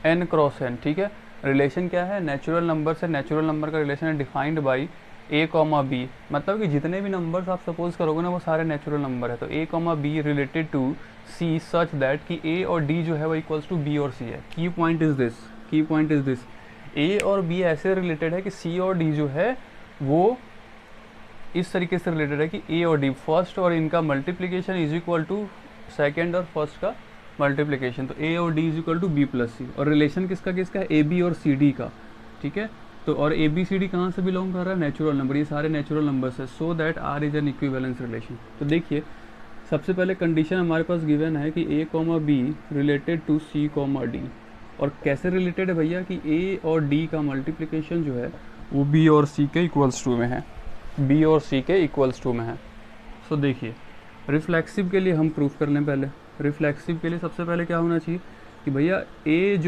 n cross n, ठीक है। रिलेशन क्या है, नेचुरल नंबर से नेचुरल नंबर का रिलेशन है डिफाइंड बाई a, b, मतलब कि जितने भी नंबर्स आप सपोज करोगे ना वो सारे नेचुरल नंबर है। तो a, b related to c such that कि a और d जो है वो इक्वल्स टू b और c है। Key point is this, a और b ऐसे रिलेटेड है कि c और d जो है वो इस तरीके से रिलेटेड है कि a और d फर्स्ट और इनका multiplication is equal to second और फर्स्ट का मल्टीप्लिकेशन। तो a और d is equal to b plus c, और रिलेशन किसका है, a b और c d का, ठीक है। तो और ए बी सी डी कहाँ से बिलोंग कर रहा है, नेचुरल नंबर, ये सारे नेचुरल नंबर्स है। So that R is an equivalence relation. तो देखिए सबसे पहले कंडीशन हमारे पास गिवन है कि a, b related to c, d, और कैसे रिलेटेड है भैया कि a और d का मल्टीप्लिकेशन जो है वो b और c के इक्वल्स टू में है, b और c के इक्वल्स टू में है। सो देखिए रिफ्लेक्सिव के लिए हम प्रूफ कर लें पहले। रिफ्लेक्सिव के लिए सबसे पहले क्या होना चाहिए कि भैया a,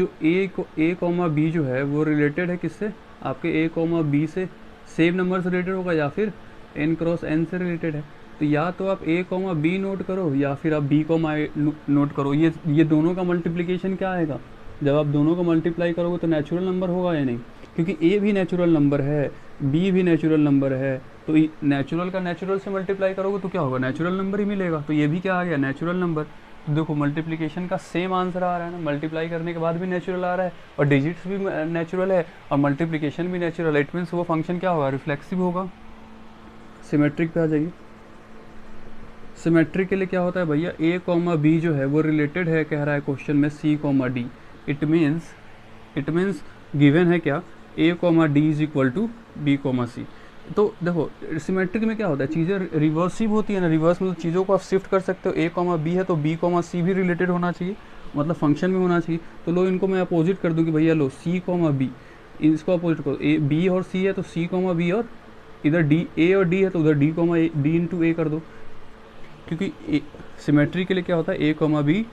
b जो है वो रिलेटेड है किससे, आपके a, b से सेम नंबर से रिलेटेड होगा या फिर n क्रॉस n से रिलेटेड है। तो या तो आप a, b नोट करो या फिर आप b, नोट करो। ये दोनों का मल्टीप्लिकेशन क्या आएगा, जब आप दोनों को मल्टीप्लाई करोगे तो नेचुरल नंबर होगा या नहीं, क्योंकि a भी नेचुरल नंबर है, b भी नेचुरल नंबर है। तो नेचुरल का नेचुरल से मल्टीप्लाई करोगे तो क्या होगा, नेचुरल नंबर ही मिलेगा। तो ये भी क्या आ गया, नेचुरल नंबर। तो देखो मल्टीप्लिकेशन का सेम आंसर आ रहा है ना, मल्टीप्लाई करने के बाद भी नेचुरल आ रहा है और डिजिट्स भी नेचुरल है और मल्टीप्लिकेशन भी नेचुरल है। इट मीन्स वो फंक्शन क्या होगा, रिफ्लेक्सिव होगा। सिमेट्रिक पे आ जाइए। सिमेट्रिक के लिए क्या होता है भैया, a, b जो है वो रिलेटेड है, कह रहा है क्वेश्चन में c, d। It means given है क्या, a, d is equal to b, c। तो देखो सिमेट्रिक में क्या होता है, चीज़ें रिवर्सिव होती है ना, रिवर्स में तो चीज़ों को आप शिफ्ट कर सकते हो, ए कॉमा बी है तो बी कॉमा सी भी रिलेटेड होना चाहिए, मतलब फंक्शन में होना चाहिए। तो लो इनको मैं अपोजिट कर दूँ कि भैया लो सी कॉमा बी, इसको अपोजिट करो, ए बी और सी है तो सी कॉमा बी, और इधर डी ए और डी है तो उधर डी कॉमा डी इंटू ए कर दो, क्योंकि सिमेट्री के लिए क्या होता है, ए कॉमा बी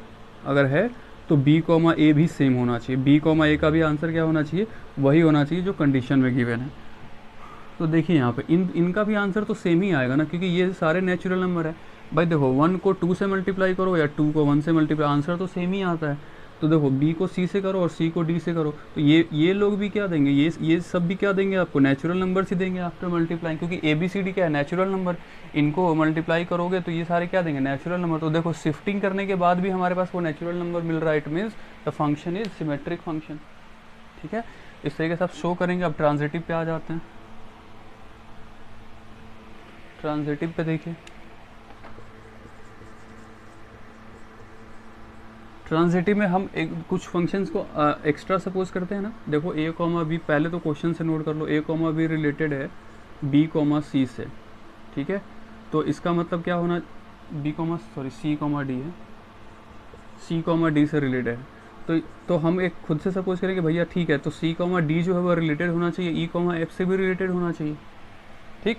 अगर है तो बी कॉमा ए भी सेम होना चाहिए, बी कॉमा ए का भी आंसर क्या होना चाहिए, वही होना चाहिए जो कंडीशन में गिवन है। तो देखिए यहाँ पे इनका भी आंसर तो सेम ही आएगा ना, क्योंकि ये सारे नेचुरल नंबर है। भाई देखो 1 को 2 से मल्टीप्लाई करो या 2 को 1 से मल्टीप्लाई, आंसर तो सेम ही आता है। तो देखो बी को सी से करो और सी को डी से करो, तो ये लोग भी क्या देंगे, ये सब भी क्या देंगे आपको, नेचुरल नंबर ही देंगे आफ्टर मल्टीप्लाई, क्योंकि ए बी सी डी क्या है, नेचुरल नंबर। इनको मल्टीप्लाई करोगे तो ये सारे क्या देंगे, नेचुरल नंबर। तो देखो शिफ्टिंग करने के बाद भी हमारे पास वो नेचुरल नंबर मिल रहा है, it means the function is symmetric function. ठीक है, इस तरीके से आप शो करेंगे। अब ट्रांजिटिव पे आ जाते हैं। ट्रांजिटिव पे देखिए, ट्रांजिटिव में हम एक कुछ फंक्शंस को एक्स्ट्रा सपोज करते हैं ना। देखो ए कॉमा बी, पहले तो क्वेश्चन से नोट कर लो, ए कॉमा बी रिलेटेड है बी कॉमा सी से, ठीक है। तो इसका मतलब क्या होना, B comma sorry C comma D है, सी कॉमा डी से रिलेटेड है। तो हम एक खुद से सपोज करें कि भैया ठीक है, तो सी कॉमा डी जो है वो रिलेटेड होना चाहिए, ई कॉमा एफ से भी रिलेटेड होना चाहिए। ठीक,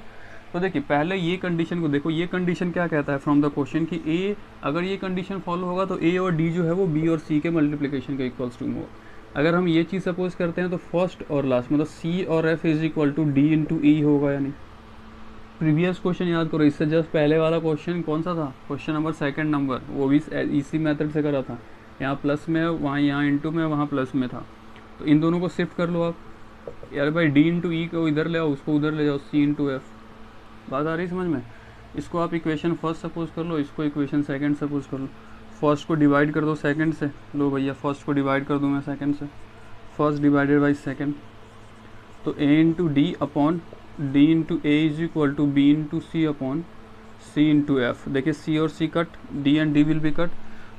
तो देखिए पहले ये कंडीशन को देखो, ये कंडीशन क्या कहता है फ्रॉम द क्वेश्चन कि ए, अगर ये कंडीशन फॉलो होगा तो ए और डी जो है वो बी और सी के मल्टीप्लिकेशन के इक्वल्स टू होगा। अगर हम ये चीज़ सपोज करते हैं तो फर्स्ट और लास्ट मतलब सी और F is equal to D into E होगा या नहीं। प्रीवियस क्वेश्चन याद करो, इससे जस्ट पहले वाला क्वेश्चन कौन सा था, क्वेश्चन नंबर सेकंड नंबर, वो भी इसी मेथड से करा था। यहाँ प्लस में वहाँ, यहाँ इंटू में, वहाँ प्लस में था। तो इन दोनों को शिफ्ट कर लो आप, यार भाई डी इंटू ई को इधर ले आओ, उसको उधर ले जाओ, सी इंटू एफ। बात आ रही समझ में। इसको आप इक्वेशन फर्स्ट सपोज कर लो, इसको इक्वेशन सेकंड सपोज कर लो। फर्स्ट को डिवाइड कर दो सेकंड से, लो भैया फर्स्ट को डिवाइड कर दूँ मैं सेकंड से, फर्स्ट डिवाइडेड बाई सेकंड। तो A into D upon D into A is equal to B into C upon C into F. देखिए सी और C cut, D and D will be cut,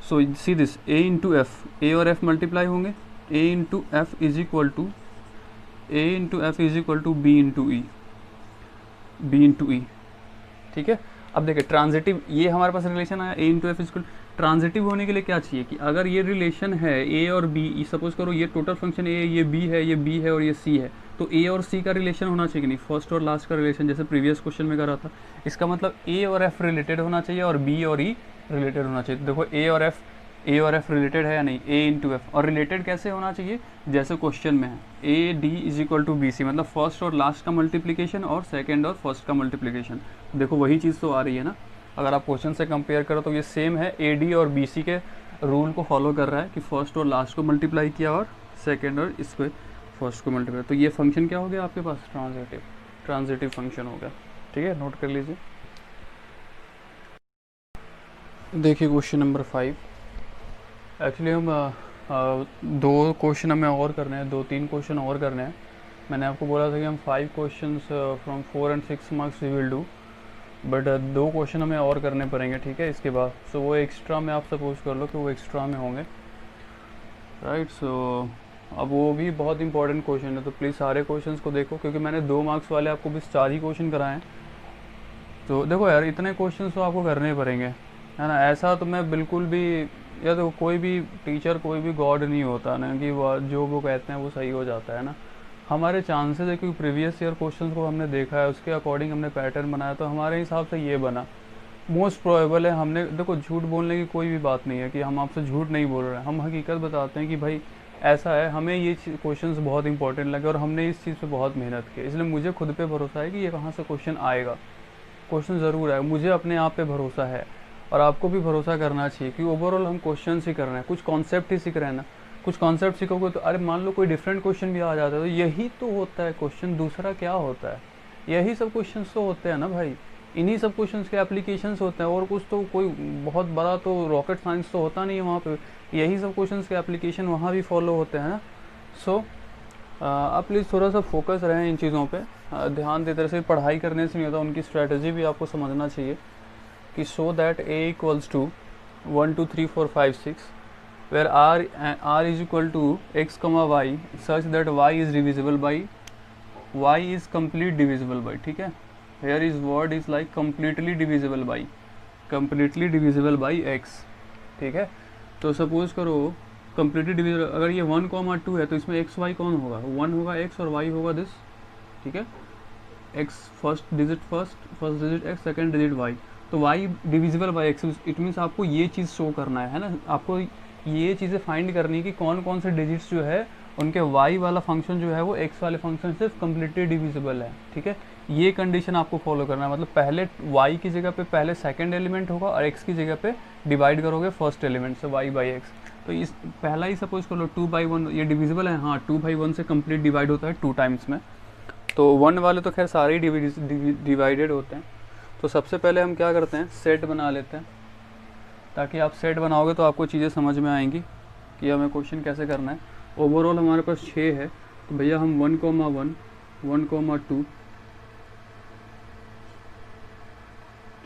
so see this A into F, A और F multiply होंगे, A into F is equal to A into F is equal to B into E, B into E. ठीक है, अब देखिए transitive, ये हमारे पास relation आया ए into F equal. Transitive होने के लिए क्या चाहिए कि अगर ये रिलेशन है ए और बी, सपोज करो ये टोटल फंक्शन ए, ये बी है, ये बी है और ये सी है, तो ए और सी का रिलेशन होना चाहिए कि नहीं, फर्स्ट और लास्ट का रिलेशन, जैसे प्रीवियस क्वेश्चन में करा था। इसका मतलब ए और एफ रिलेटेड होना चाहिए और बी और ई रिलेटेड होना चाहिए। तो देखो ए और एफ रिलेटेड है या नहीं, ए इंटू एफ। और रिलेटेड कैसे होना चाहिए, जैसे क्वेश्चन में है A D is equal to B C, मतलब फर्स्ट और लास्ट का मल्टीप्लिकेशन और सेकंड और फर्स्ट का मल्टीप्लिकेशन। देखो वही चीज़ तो आ रही है ना, अगर आप क्वेश्चन से कंपेयर करो तो ये सेम है, ए डी और बी सी के रूल को फॉलो कर रहा है कि फर्स्ट और लास्ट को मल्टीप्लाई किया और सेकेंड और इस पर फर्स्ट को मल्टीप्लाई। तो ये फंक्शन क्या हो गया आपके पास, ट्रांजिटिव फंक्शन हो गया। ठीक है, नोट कर लीजिए। देखिए क्वेश्चन नंबर 5, एक्चुअली हम दो क्वेश्चन हमें और करने हैं, 2-3 क्वेश्चन और करने हैं। मैंने आपको बोला था कि हम 5 question from 4 and 6 marks we will do, but 2 question हमें और करने पड़ेंगे। ठीक है, इसके बाद सो वो एक्स्ट्रा में आप सपोज कर लो कि वो एक्स्ट्रा में होंगे, राइट। सो अब वो भी बहुत इंपॉर्टेंट क्वेश्चन है, तो प्लीज़ सारे क्वेश्चंस को देखो, क्योंकि मैंने 2 मार्क्स वाले आपको भी 4 ही क्वेश्चन कराए हैं। तो देखो यार इतने क्वेश्चन तो आपको करने पड़ेंगे, है ना। ऐसा तो मैं बिल्कुल भी, या तो कोई भी टीचर, कोई भी गॉड नहीं होता ना कि जो वो कहते हैं वो सही हो जाता है ना। हमारे चांसेस है, क्योंकि प्रीवियस ईयर क्वेश्चंस को हमने देखा है, उसके अकॉर्डिंग हमने पैटर्न बनाया, तो हमारे हिसाब से ये बना। मोस्ट प्रोबेबल है हमने, देखो झूठ बोलने की कोई भी बात नहीं है कि हम आपसे झूठ नहीं बोल रहे हैं, हम हकीकत बताते हैं कि भाई ऐसा है, हमें ये क्वेश्चंस बहुत इंपॉर्टेंट लगे और हमने इस चीज़ पे बहुत मेहनत की, इसलिए मुझे खुद पे भरोसा है कि ये कहाँ से क्वेश्चन आएगा, क्वेश्चन ज़रूर आएगा। मुझे अपने आप पे भरोसा है और आपको भी भरोसा करना चाहिए कि ओवरऑल हम क्वेश्चन ही कर रहे हैं, कुछ कॉन्सेप्ट ही सीख रहे हैं ना। कुछ कॉन्सेप्ट सीखोगे तो अरे मान लो कोई डिफरेंट क्वेश्चन भी आ जाता है, तो यही तो होता है क्वेश्चन, दूसरा क्या होता है, यही सब क्वेश्चन तो होते हैं ना भाई, इन्हीं सब क्वेश्चन के एप्लीकेशंस होते हैं, और कुछ तो कोई बहुत बड़ा तो रॉकेट साइंस तो होता नहीं है वहाँ पे, यही सब क्वेश्चन के एप्लीकेशन वहाँ भी फॉलो होते हैं ना। सो आप प्लीज़ थोड़ा सा फोकस रहें इन चीज़ों पे, ध्यान देते रहे। सिर्फ पढ़ाई करने से नहीं होता, उनकी स्ट्रेटजी भी आपको समझना चाहिए कि so that A equals to 1 2 3 4 5 6 where r is equal to x, y such that y is divisible by y is complete divisible by, ठीक है, here is word is like completely divisible by, completely divisible by x, ठीक है। तो suppose करो completely divisible, अगर ये 1,2 है तो इसमें एक्स वाई कौन होगा, 1 होगा x और y होगा दिस, ठीक है, x first digit x, second digit y, तो y divisible by x, it means आपको ये चीज़ शो करना है ना, आपको ये चीज़ें फाइंड करनी है कि कौन कौन से डिजिट्स जो है उनके y वाला फंक्शन जो है वो x वाले फंक्शन से कम्प्लीटली डिविजिबल है, ठीक है। ये कंडीशन आपको फॉलो करना है, मतलब पहले y की जगह पे पहले सेकंड एलिमेंट होगा और x की जगह पे डिवाइड करोगे फर्स्ट एलिमेंट से y बाई एक्स। तो इस पहला ही सपोज कर लो 2/1, ये डिविजिबल है, हाँ 2/1 से कंप्लीट डिवाइड होता है 2 टाइम्स में, तो 1 वाले तो खैर सारे ही डिवाइडेड होते हैं। तो सबसे पहले हम क्या करते हैं, सेट बना लेते हैं, ताकि आप सेट बनाओगे तो आपको चीज़ें समझ में आएंगी कि हमें क्वेश्चन कैसे करना है। ओवरऑल हमारे पास 6 है, तो भैया हम 1,1, 1,2,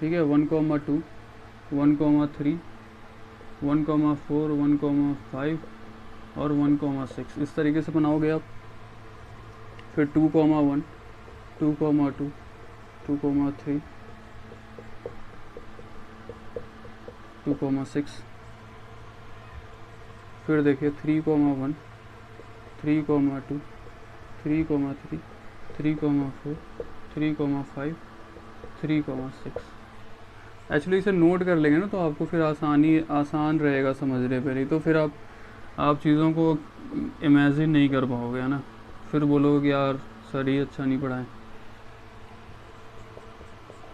ठीक है, 1,2, 1,3, 1,4, 1,5 और 1,6 इस तरीके से बनाओगे आप। फिर 2,1, 2,2, 2,3, 2,6, फिर देखिए 3,1, 3,2, 3,3, 3,4, 3,5, 3,6। एक्चुअली इसे नोट कर लेंगे ना तो आपको फिर आसान रहेगा समझने पे, नहीं तो फिर आप चीज़ों को इमेजिन नहीं कर पाओगे, है ना, फिर बोलोगे यार सर ये अच्छा नहीं पढ़ाएं।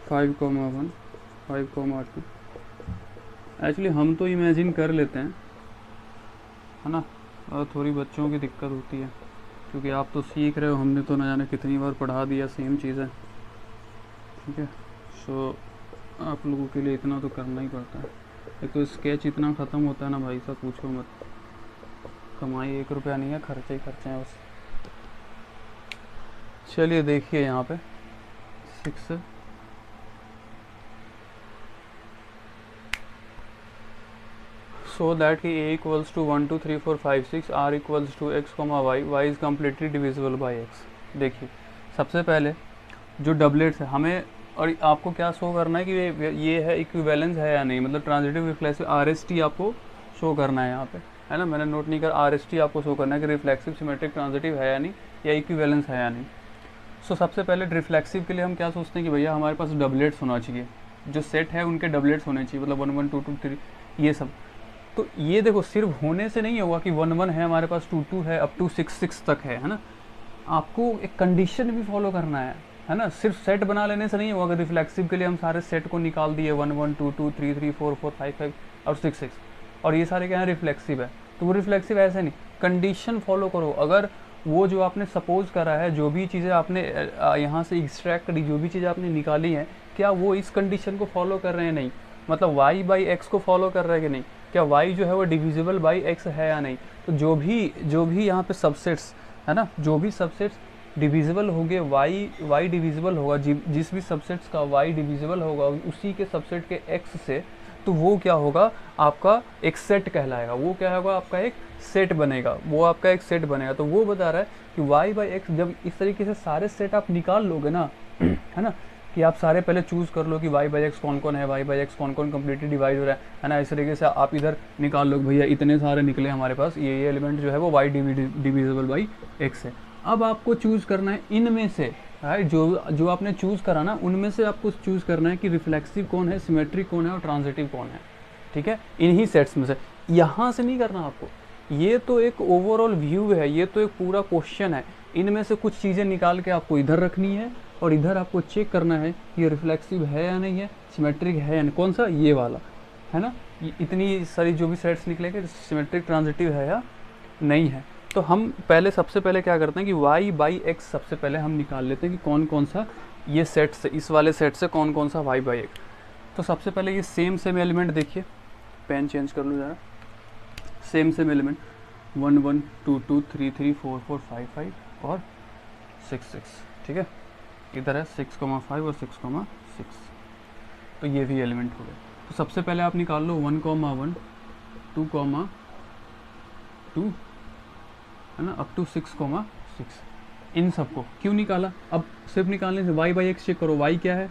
5,1, 5,2, एक्चुअली हम तो इमेजिन कर लेते हैं, है ना, और थोड़ी बच्चों की दिक्कत होती है क्योंकि आप तो सीख रहे हो, हमने तो न जाने कितनी बार पढ़ा दिया सेम चीज़ें, ठीक है। सो आप लोगों के लिए इतना तो करना ही पड़ता है। एक तो स्केच इतना ख़त्म होता है ना भाई साहब, पूछो मत, कमाई 1 रुपया नहीं है, खर्चे ही खर्चे हैं बस। चलिए देखिए यहाँ पे 6, so that कि a equals to 1 2 3 4 5 6, r equals to x, y is completely divisible by x। देखिए सबसे पहले जो डबलेट्स है हमें, और आपको क्या शो करना है कि ये है इक्विवेलेंस है या नहीं, मतलब ट्रांजिटिव रिफ्लेक्सिव RST आपको शो करना है यहाँ पे, है ना, मैंने नोट नहीं कर, RST आपको शो करना है कि रिफ्लेक्सिव सिमेट्रिक ट्रांजिटिव है या नहीं, या इक्विवेलेंस है या नहीं। सो सबसे पहले रिफ्लेक्सिव के लिए हम क्या सोचते हैं कि भैया हमारे पास डबलेट्स होना चाहिए, जो सेट है उनके डबलेट्स होने चाहिए, मतलब 1 1 2 2 3 ये सब। तो ये देखो सिर्फ होने से नहीं होगा कि 1 1 है हमारे पास, 2 2 है, अप टू 6 6 तक है ना, आपको एक कंडीशन भी फॉलो करना है ना, सिर्फ सेट बना लेने से नहीं होगा। रिफ्लेक्सिव के लिए हम सारे सेट को निकाल दिए 1 1 2 2 3 3 4 4 5 5 और 6 6, और ये सारे क्या है रिफ्लेक्सिव है, तो वो रिफ्लेक्सिव ऐसे नहीं, कंडीशन फॉलो करो। अगर वो जो आपने सपोज करा है, जो भी चीज़ें आपने यहाँ से एक्सट्रैक्ट करी, जो भी चीज़ें आपने निकाली हैं, क्या वो इस कंडीशन को फॉलो कर रहे हैं, नहीं, मतलब y बाई एक्स को फॉलो कर रहा है कि नहीं, क्या y जो है वो डिविजिबल बाई x है या नहीं। तो जो भी यहाँ पे सबसेट्स है ना, जो भी सबसेट्स डिविजिबल होंगे, y डिविजिबल होगा, जिस भी सबसेट्स का y डिविजिबल होगा उसी के सबसेट के x से, तो वो क्या होगा, आपका एक सेट कहलाएगा, वो क्या होगा, आपका एक सेट बनेगा, वो आपका एक सेट बनेगा। तो वो बता रहा है कि y बाई एक्स, जब इस तरीके से सारे सेट आप निकाल लोगे ना है ना, कि आप सारे पहले चूज़ कर लो कि y बाई एक्स कौन कौन है, y बाई एक्स कौन कौन कम्प्लीटली डिवाइड हो रहा है ना, इस तरीके से आप इधर निकाल लो भैया इतने सारे निकले हमारे पास, ये एलिमेंट जो है वो y डिविजिबल बाई एक्स है। अब आपको चूज़ करना है इनमें से, राइट, जो आपने चूज़ करा ना उनमें से आपको चूज़ करना है कि रिफ्लेक्सिव कौन है, सिमेट्रिक कौन है और ट्रांजिटिव कौन है, ठीक है, इन्हीं सेट्स में से। यहाँ से नहीं करना आपको, ये तो एक ओवरऑल व्यू है, ये तो एक पूरा क्वेश्चन है, इनमें से कुछ चीज़ें निकाल के आपको इधर रखनी है और इधर आपको चेक करना है कि ये रिफ्लेक्सिव है या नहीं है, सिमेट्रिक है या नहीं, कौन सा, ये वाला, है ना, इतनी सारी जो भी सेट्स निकलेंगे सिमेट्रिक ट्रांजिटिव है या नहीं है। तो हम पहले सबसे पहले क्या करते हैं कि y बाई एक्स सबसे पहले हम निकाल लेते हैं कि कौन कौन सा ये सेट से, इस वाले सेट से कौन कौन सा y बाई एक्स। तो सबसे पहले ये सेम एलिमेंट देखिए, पेन चेंज कर लो ज़रा, सेम एलिमेंट 1 1 2 2 3 3 4 4 5 5 और 6 6, ठीक है, इधर है 6,5 और 6,6, तो ये भी एलिमेंट हो गए। तो सबसे पहले आप निकाल लो 1,1 2,2 है ना, अप टू 6,6, इन सबको क्यों निकाला? अब सिर्फ निकालने से y बाई एक्स चेक करो, y क्या है,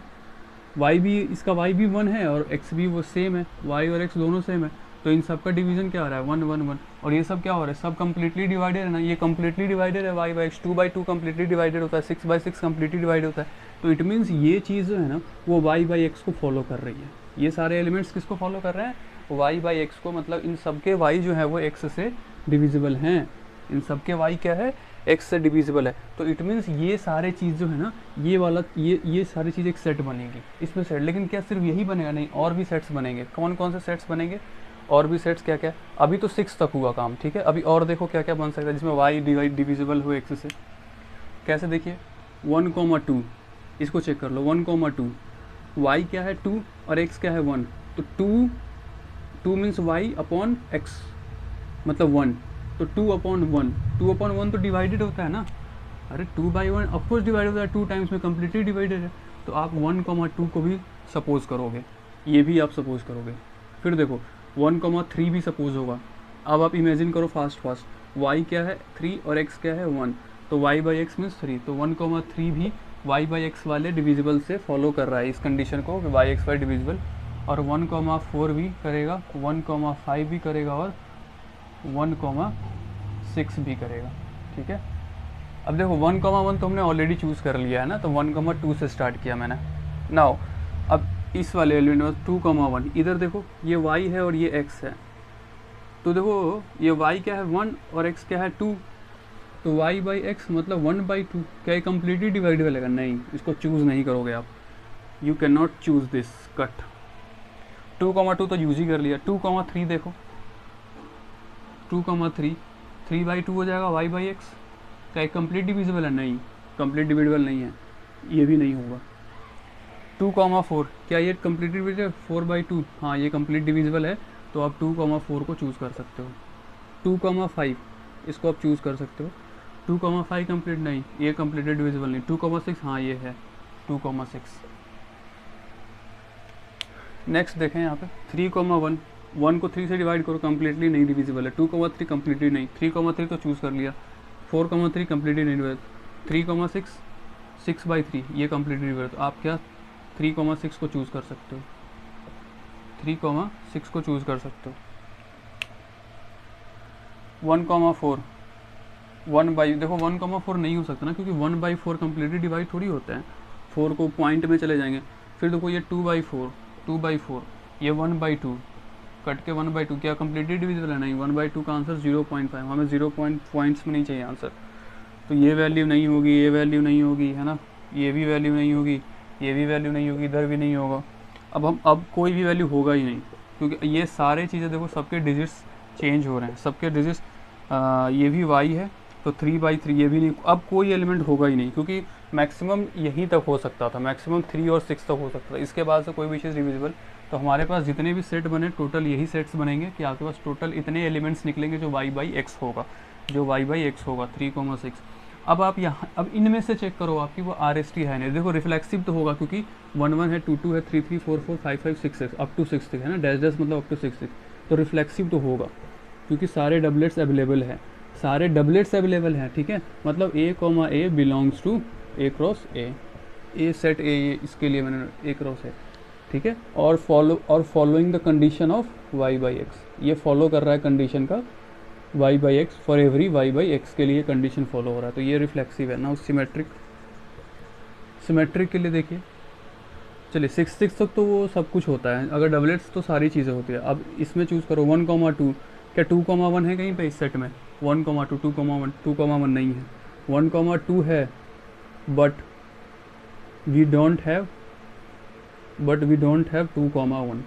y भी इसका y भी 1 है और x भी वो सेम है, y और x दोनों सेम है, तो इन सब का डिवीजन क्या आ रहा है 1 1 1, और ये सब क्या हो रहा है, सब कम्प्लीटली डिवाइडेड है ना, ये कम्प्लीटली डिवाइडेड है y by x, 2 by 2 completely divided होता है, 6 बाई 6 कम्प्लीटली डिवाइड होता है, तो इट मीन्स ये चीज़ जो है ना वो y बाई एक्स को फॉलो कर रही है। ये सारे एलिमेंट्स किसको फॉलो कर रहे हैं, y बाई एक्स को, मतलब इन सब के y जो है वो x से डिविजिबल हैं, इन सब के y क्या है, x से डिविजिबल है, तो इट मीन्स ये सारे चीज़ जो है ना ये वाला ये सारी चीज़ एक सेट बनेगी इसमें सेट। लेकिन क्या सिर्फ यही बनेगा, नहीं, और भी सेट्स बनेंगे। कौन कौन से सेट्स बनेंगे, और भी सेट्स क्या क्या, अभी तो 6 तक हुआ काम, ठीक है, अभी और देखो क्या क्या बन सकता है जिसमें y डिविजिबल हो x से। कैसे, देखिए 1,2 इसको चेक कर लो, 1,2 y क्या है 2 और x क्या है 1, तो 2 मीन्स y अपॉन x मतलब 1, तो 2/1 तो डिवाइडेड होता है ना, अरे 2/1 ऑफकोर्स डिवाइड होता है, 2 टाइम्स में कम्प्लीटली डिवाइडेड है, तो आप 1,2 को भी सपोज करोगे, ये भी आप सपोज करोगे। फिर देखो 1,3 भी सपोज होगा। अब आप इमेजिन करो फास्ट, y क्या है 3 और x क्या है 1, तो y बाई एक्स मीन्स 3, तो 1,3 भी y बाई एक्स वाले डिविजिबल से फॉलो कर रहा है इस कंडीशन को कि y एक्स वाई डिविजिबल, और 1,4 भी करेगा, 1,5 भी करेगा और 1,6 भी करेगा, ठीक है। अब देखो 1,1 तो हमने ऑलरेडी चूज़ कर लिया है ना, तो 1,2 से स्टार्ट किया मैंने। नाउ अब इस वाले एलिमेंट में 2,1, इधर देखो ये y है और ये x है, तो देखो ये y क्या है 1 और x क्या है 2, तो y बाई एक्स मतलब 1/2, क्या ये कम्प्लीटली डिवाइडेबल है? नहीं, इसको चूज़ नहीं करोगे आप, you can not choose this, cut. 2,2 तो यूज ही कर लिया। 2,3 देखो, 2,3 3/2 हो जाएगा y बाई एक्स, क्या एक कंप्लीट डिविजिबल है? नहीं, कंप्लीट डिविजिबल नहीं है, ये भी नहीं होगा। 2,4 क्या ये कंप्लीट डिविजिबल? 4/2, हाँ ये कंप्लीट डिविजिबल है, तो आप 2,4 को चूज़ कर सकते हो। 2,5 इसको आप चूज़ कर सकते हो। 2,5 कंप्लीट नहीं, ये कंप्लीटेड डिविजिबल नहीं। 2,6 हाँ ये है 2,6। नेक्स्ट देखें यहाँ पे 3,1, 1 को 3 से डिवाइड करो, कम्प्लीटली नहीं डिविजिबल है। 2,3 कम्प्लीटली नहीं, 3,3 तो चूज़ कर लिया। 4,3 कम्प्लीटली नहीं डिवाइड, 3,6 6/3 ये कम्प्लीटली डिवाइड, तो आप क्या 3,6 को चूज़ कर सकते हो, 3,6 को चूज़ कर सकते हो। 1,4 देखो 1,4 नहीं हो सकता ना, क्योंकि 1/4 कम्प्लीटली डिवाइड थोड़ी होता है, 4 को पॉइंट में चले जाएंगे। फिर देखो ये 2/4 ये 1/2 कट के 1/2 क्या कम्प्लीटली डिविजिबल है? नहीं, 1/2 का आंसर 0.5, हमें 0 पॉइंट्स में नहीं चाहिए आंसर, तो ये वैल्यू नहीं होगी, ये वैल्यू नहीं होगी, है ना, ये भी वैल्यू नहीं होगी, ये भी वैल्यू नहीं होगी, इधर भी नहीं होगा। अब कोई भी वैल्यू होगा ही नहीं, क्योंकि ये सारे चीज़ें देखो सबके डिजिट्स चेंज हो रहे हैं, सबके डिजिट्स, ये भी y है तो 3/3 ये भी नहीं, अब कोई एलिमेंट होगा ही नहीं, क्योंकि मैक्सिमम यहीं तक हो सकता था, मैक्सिमम 3 और 6 तक हो सकता था, इसके बाद से कोई भी चीज़ डिविजिबल। तो हमारे पास जितने भी सेट बने टोटल यही सेट्स बनेंगे कि आपके पास टोटल इतने एलिमेंट्स निकलेंगे जो y बाई एक्स होगा, 3,6। अब आप यहाँ, अब इनमें से चेक करो आपकी वो RST है नहीं, देखो रिफ्लेक्सिव तो होगा क्योंकि 1 1 है, 2 2 है, 3 3 4 4 5 5 6 6 अप टू 6 है ना, डैश डैश मतलब अप टू 6 तो रिफ्लेक्सिव तो होगा क्योंकि सारे डबलेट्स अवेलेबल हैं, सारे डबलेट्स अवेलेबल हैं, ठीक है, मतलब A, belongs to A cross A set A, इसके लिए मैंने A क्रॉस है, ठीक है, और following the condition of y by x, ये फॉलो कर रहा है कंडीशन का y by x, for every y by x के लिए कंडीशन फॉलो हो रहा है, तो ये रिफ्लेक्सिव है ना। सिमेट्रिक के लिए देखिए, चलिए 6 6 तक तो वो सब कुछ होता है, अगर डबलेट्स तो सारी चीज़ें होती है। अब इसमें चूज़ करो 1,2, क्या 2,1 है कहीं पे इस सेट में? 1,2 2,1 नहीं है, 1,2 है, बट वी डोंट हैव 2,1,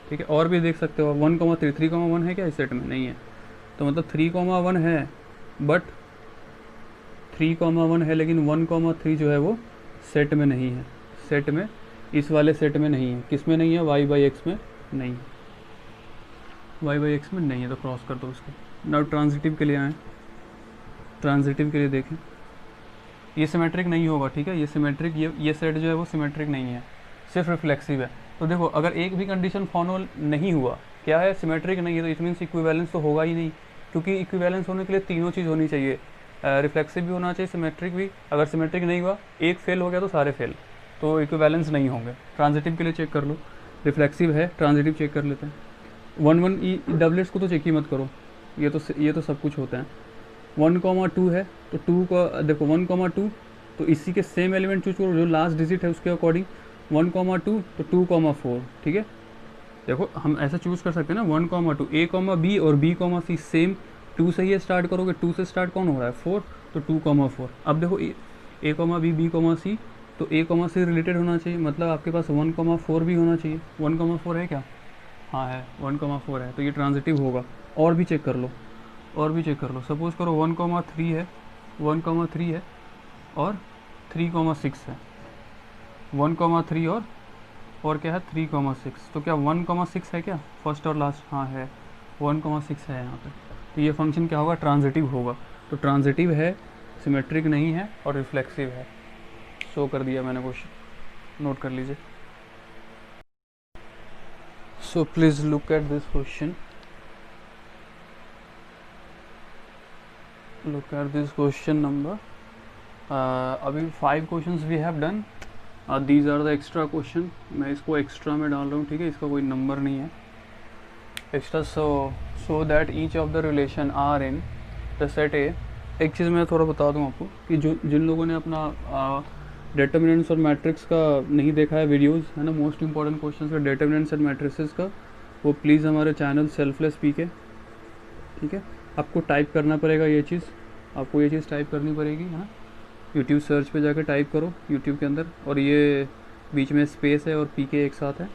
ठीक है। और भी देख सकते हो 1,3 3,1 है क्या इस सेट में? नहीं है, तो मतलब 3,1 है, बट 3,1 है लेकिन 1,3 जो है वो सेट में नहीं है, सेट में, इस वाले सेट में नहीं है। किस में नहीं है? y बाई एक्स में नहीं है, y बाई एक्स में नहीं है, तो क्रॉस कर दो इसको। नाउ ट्रांजिटिव के लिए आएँ, ट्रांजिटिव के लिए देखें, ये सिमेट्रिक नहीं होगा, ठीक है, ये सिमेट्रिक, ये सेट जो है वो सिमेट्रिक नहीं है, सिर्फ रिफ्लेक्सिव है। तो देखो अगर एक भी कंडीशन फॉलो नहीं हुआ, क्या है, सिमेट्रिक नहीं है, तो इट मीन्स इक्विवेलेंस तो होगा ही नहीं, क्योंकि इक्विवेलेंस होने के लिए तीनों चीज़ होनी चाहिए, रिफ्लेक्सिव भी होना चाहिए, सिमेट्रिक भी। अगर सिमेट्रिक नहीं हुआ, एक फेल हो गया तो सारे फेल, तो इक्विवेलेंस नहीं होंगे। ट्रांजिटिव के लिए चेक कर लो, रिफ्लेक्सिव है, ट्रांजिटिव चेक कर लेते हैं। 1 1 ई डबलेट्स को तो चेक ही मत करो, ये तो सब कुछ होता है। 1,2 है तो 2 का देखो 1,2 तो इसी के सेम एलिमेंट चूज करो जो लास्ट डिजिट है उसके अकॉर्डिंग। 1,2 तो 2,4, ठीक है। देखो हम ऐसा चूज कर सकते हैं ना, 1,2 A, B और B, C सेम 2 से ही स्टार्ट करोगे। 2 से स्टार्ट कौन हो रहा है, 4, तो 2,4। अब देखो A, B, B, C, तो A, C रिलेटेड होना चाहिए, मतलब आपके पास 1,4 भी होना चाहिए। 1,4 है क्या, हाँ है, 1,4 है, तो ये ट्रांजिटिव होगा। और भी चेक कर लो, सपोज करो 1,3 है, 1,3 है और 3,6 है। 1,3 और क्या है 3,6, तो क्या 1,6 है क्या, फर्स्ट और लास्ट, हाँ है 1,6 है यहाँ पे। तो ये फंक्शन क्या होगा, ट्रांजिटिव होगा। तो ट्रांजिटिव है, सिमेट्रिक नहीं है और रिफ्लेक्सिव है। शो कर दिया मैंने क्वेश्चन, नोट कर लीजिए। So please look at this question, look at this question number. अभी 5 questions we have done, these are the extra question. मैं इसको एक्स्ट्रा में डाल रहा हूँ, ठीक है, इसका कोई नंबर नहीं है extra. So that each of the relation R in the set A. एक चीज़ मैं थोड़ा बता दूँ आपको कि जिन लोगों ने अपना डिटरमिनेंट्स और मैट्रिक्स का नहीं देखा है वीडियोस, है ना, मोस्ट इंपॉर्टेंट क्वेश्चंस का डिटरमिनेंट्स एंड मैट्रिसेस का, वो प्लीज़ हमारे चैनल सेल्फलेस पीके, ठीक है, आपको टाइप करना पड़ेगा ये चीज़, आपको ये चीज़ टाइप करनी पड़ेगी, है ना। यूट्यूब सर्च पे जाकर टाइप करो यूट्यूब के अंदर, और ये बीच में स्पेस है और पीके एक साथ है।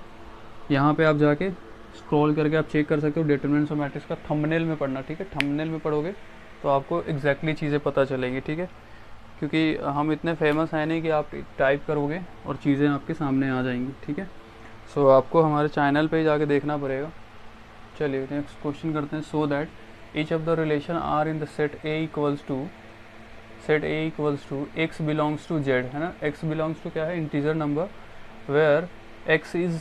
यहाँ पे आप जाके स्क्रॉल करके आप चेक कर सकते हो डिटरमिनेंट्स और मैट्रिक्स का। थंबनेल में पढ़ना, ठीक है, थंबनेल में पढ़ोगे तो आपको एग्जैक्टली चीज़ें पता चलेंगी, ठीक है, क्योंकि हम इतने फेमस हैं नहीं कि आप टाइप करोगे और चीज़ें आपके सामने आ जाएंगी, ठीक है। सो आपको हमारे चैनल पे जाके देखना पड़ेगा। चलिए नेक्स्ट क्वेश्चन करते हैं। So that each of the relation R in the set A equals to x belongs to Z, है ना। x belongs to क्या है, integer number, where x is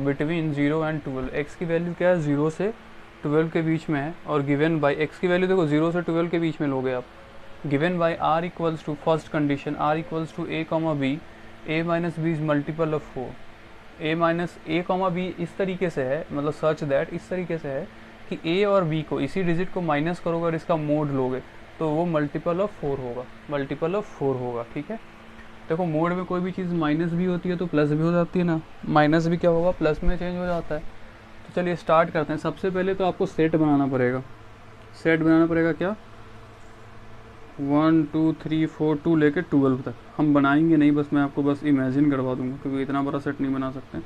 between 0 and 12। x की वैल्यू क्या है, 0 से 12 के बीच में है, और गिवन बाई x की वैल्यू देखो 0 से 12 के बीच में लोगे आप। Given by R equals to, first condition, R equals to A, B, A minus B is multiple of 4। A minus A, B इस तरीके से है, मतलब सच दैट इस तरीके से है कि A और B को, इसी डिजिट को माइनस करोगे और इसका मोड लोगे तो वो मल्टीपल ऑफ 4 होगा, ठीक है। देखो मोड में कोई भी चीज़ माइनस भी होती है तो प्लस भी हो जाती है ना, माइनस भी क्या होगा, प्लस में चेंज हो जाता है। तो चलिए स्टार्ट करते हैं। सबसे पहले तो आपको सेट बनाना पड़ेगा, क्या, 1 2 3 4 2 लेके 12 तक हम बनाएंगे नहीं, बस मैं आपको बस इमेजिन करवा दूंगा, क्योंकि इतना बड़ा सेट नहीं बना सकते।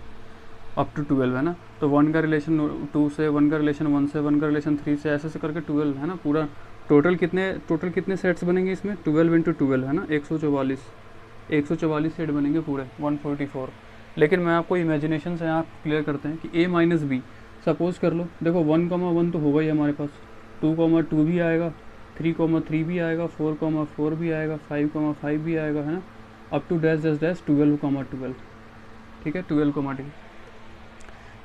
अप टू 12 है ना, तो 1 का रिलेशन 2 से, 1 का रिलेशन 1 से, 1 का रिलेशन 3 से, ऐसे करके 12 है ना पूरा। टोटल कितने सेट्स बनेंगे इसमें, 12 × 12 है ना, 144 सेट बनेंगे पूरे, 144। लेकिन मैं आपको इमेजिनेशन से यहाँ क्लियर करते हैं कि A माइनस बी, सपोज कर लो, देखो 1,1 तो होगा ही हमारे पास, 2,2 भी आएगा, 3,3 भी आएगा, 4,4 भी आएगा, 5,5 भी आएगा, है ना, अप टू डैश 12,12, ठीक है, 12,2।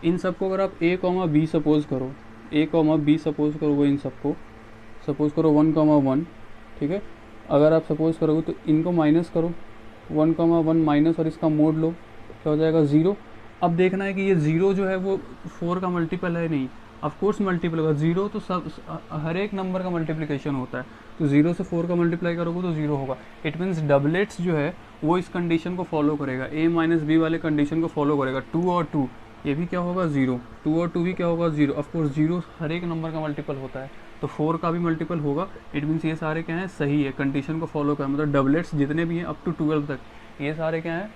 इन सबको अगर आप A, B सपोज करो, वो इन सबको सपोज करो 1,1, ठीक है। अगर आप सपोज करोगे तो इनको माइनस करो, 1,1 माइनस और इसका मोड लो, क्या हो जाएगा 0। अब देखना है कि ये 0 जो है वो 4 का मल्टीपल है नहीं, ऑफकोर्स मल्टीपल होगा। 0 तो सब हर एक नंबर का मल्टीप्लिकेशन होता है, तो 0 से 4 का मल्टीप्लाई करोगे तो 0 होगा। इट मीन्स डबलेट्स जो है वो इस कंडीशन को फॉलो करेगा, A माइनस बी वाले कंडीशन को फॉलो करेगा। 2 और 2 ये भी क्या होगा 0, 2 और 2 भी क्या होगा 0। ऑफकोर्स 0 हर एक नंबर का मल्टीपल होता है, तो 4 का भी मल्टीपल होगा। इट मीन्स ये सारे क्या हैं, सही है, कंडीशन को फॉलो करें, मतलब डबलेट्स जितने भी हैं अप टू 12 तक ये सारे क्या हैं,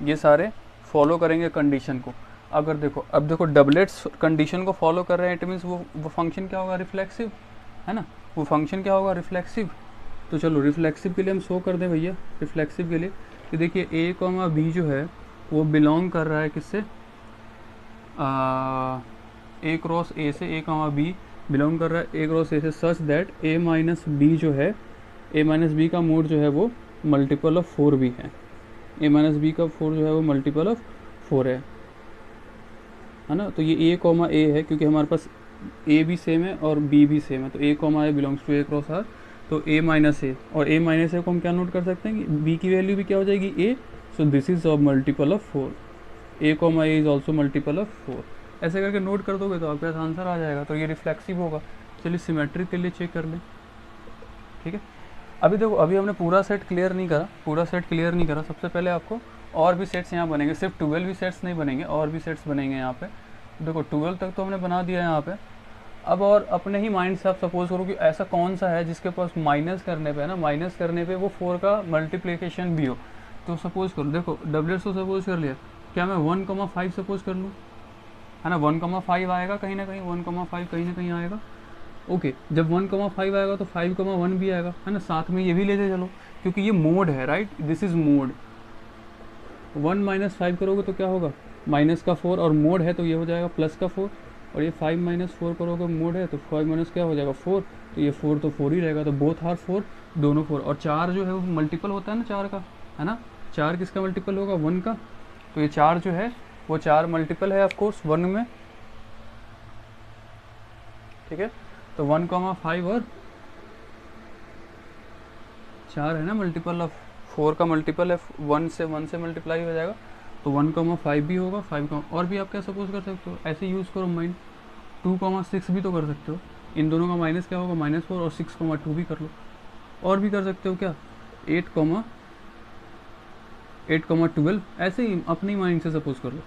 ये सारे फॉलो करेंगे कंडीशन को। अगर देखो, अब देखो डबलेट्स कंडीशन को फॉलो कर रहे हैं, इट मीन्स वो फंक्शन क्या होगा, रिफ्लेक्सिव, है ना, वो फंक्शन क्या होगा, रिफ्लेक्सिव। तो चलो रिफ्लेक्सिव के लिए हम शो कर दें भैया, रिफ्लेक्सिव के लिए कि देखिए A, B जो है वो बिलोंग कर रहा है किससे, A क्रॉस A से, A, B बिलोंग कर रहा है A क्रॉस A से, सच दैट A माइनस B जो है, A माइनस बी का मोड जो है वो मल्टीपल ऑफ 4 भी है, A माइनस बी का 4 जो है वो मल्टीपल ऑफ 4 है ना। तो ये A, A है, क्योंकि हमारे पास A भी सेम है और B भी सेम है, तो A, A belongs to A cross R। तो a माइनस ए, और a माइनस ए को हम क्या नोट कर सकते हैं कि b की वैल्यू भी क्या हो जाएगी a, so this is a multiple of 4, a comma A is also multiple of 4। ऐसे करके नोट कर दोगे तो आपके पास आंसर आ जाएगा। तो ये रिफ्लेक्सिव होगा। चलिए सिमेट्रिक के लिए चेक कर लें, ठीक है। अभी देखो, अभी हमने पूरा सेट क्लियर नहीं करा, पूरा सेट क्लियर नहीं करा। सबसे पहले आपको और भी सेट्स यहाँ बनेंगे, सिर्फ 12 भी सेट्स नहीं बनेंगे, और भी सेट्स बनेंगे यहाँ पे। देखो 12 तक तो हमने बना दिया है यहाँ पे। अब और अपने ही माइंड से आप सपोज करो कि ऐसा कौन सा है जिसके पास माइनस करने पे ना, माइनस करने पे वो 4 का मल्टीप्लिकेशन भी हो। तो सपोज करो, देखो डबलेट्स तो सपोज कर लिया, क्या मैं 1,5 सपोज कर लूँ, है ना। 1,5 आएगा कहीं ना कहीं, 1,5 कहीं ना कहीं आएगा। ओके, जब 1,5 आएगा तो 5,1 भी आएगा, है ना। साथ में ये भी लेते चलो, क्योंकि ये मोड है, right, this is mode. 1 minus 5 करोगे तो क्या होगा, माइनस का 4, और मोड है तो ये हो जाएगा प्लस का 4। और ये 5 माइनस 4 करोगे, मोड है तो 5 माइनस क्या हो जाएगा 4, तो ये 4 तो 4 ही रहेगा। तो बोथ आर 4, दोनों 4। और 4 जो है वो मल्टीपल होता है ना 4 का, है ना। 4 किसका मल्टीपल होगा, 1 का। तो ये 4 जो है वो 4 मल्टीपल है ऑफकोर्स 1 में, ठीक है। तो 1,5 और 4 है ना मल्टीपल ऑफ 4 का, मल्टीपल है 1 से मल्टीप्लाई हो जाएगा। तो 1,5 भी होगा, 5 और भी आप क्या सपोज कर सकते हो, ऐसे यूज़ करो माइंड। 2,6 भी तो कर सकते हो, इन दोनों का माइनस क्या होगा, -4, और 6,2 भी कर लो। और भी कर सकते हो क्या, 8,12, ऐसे ही अपनी माइंड से सपोज कर लो।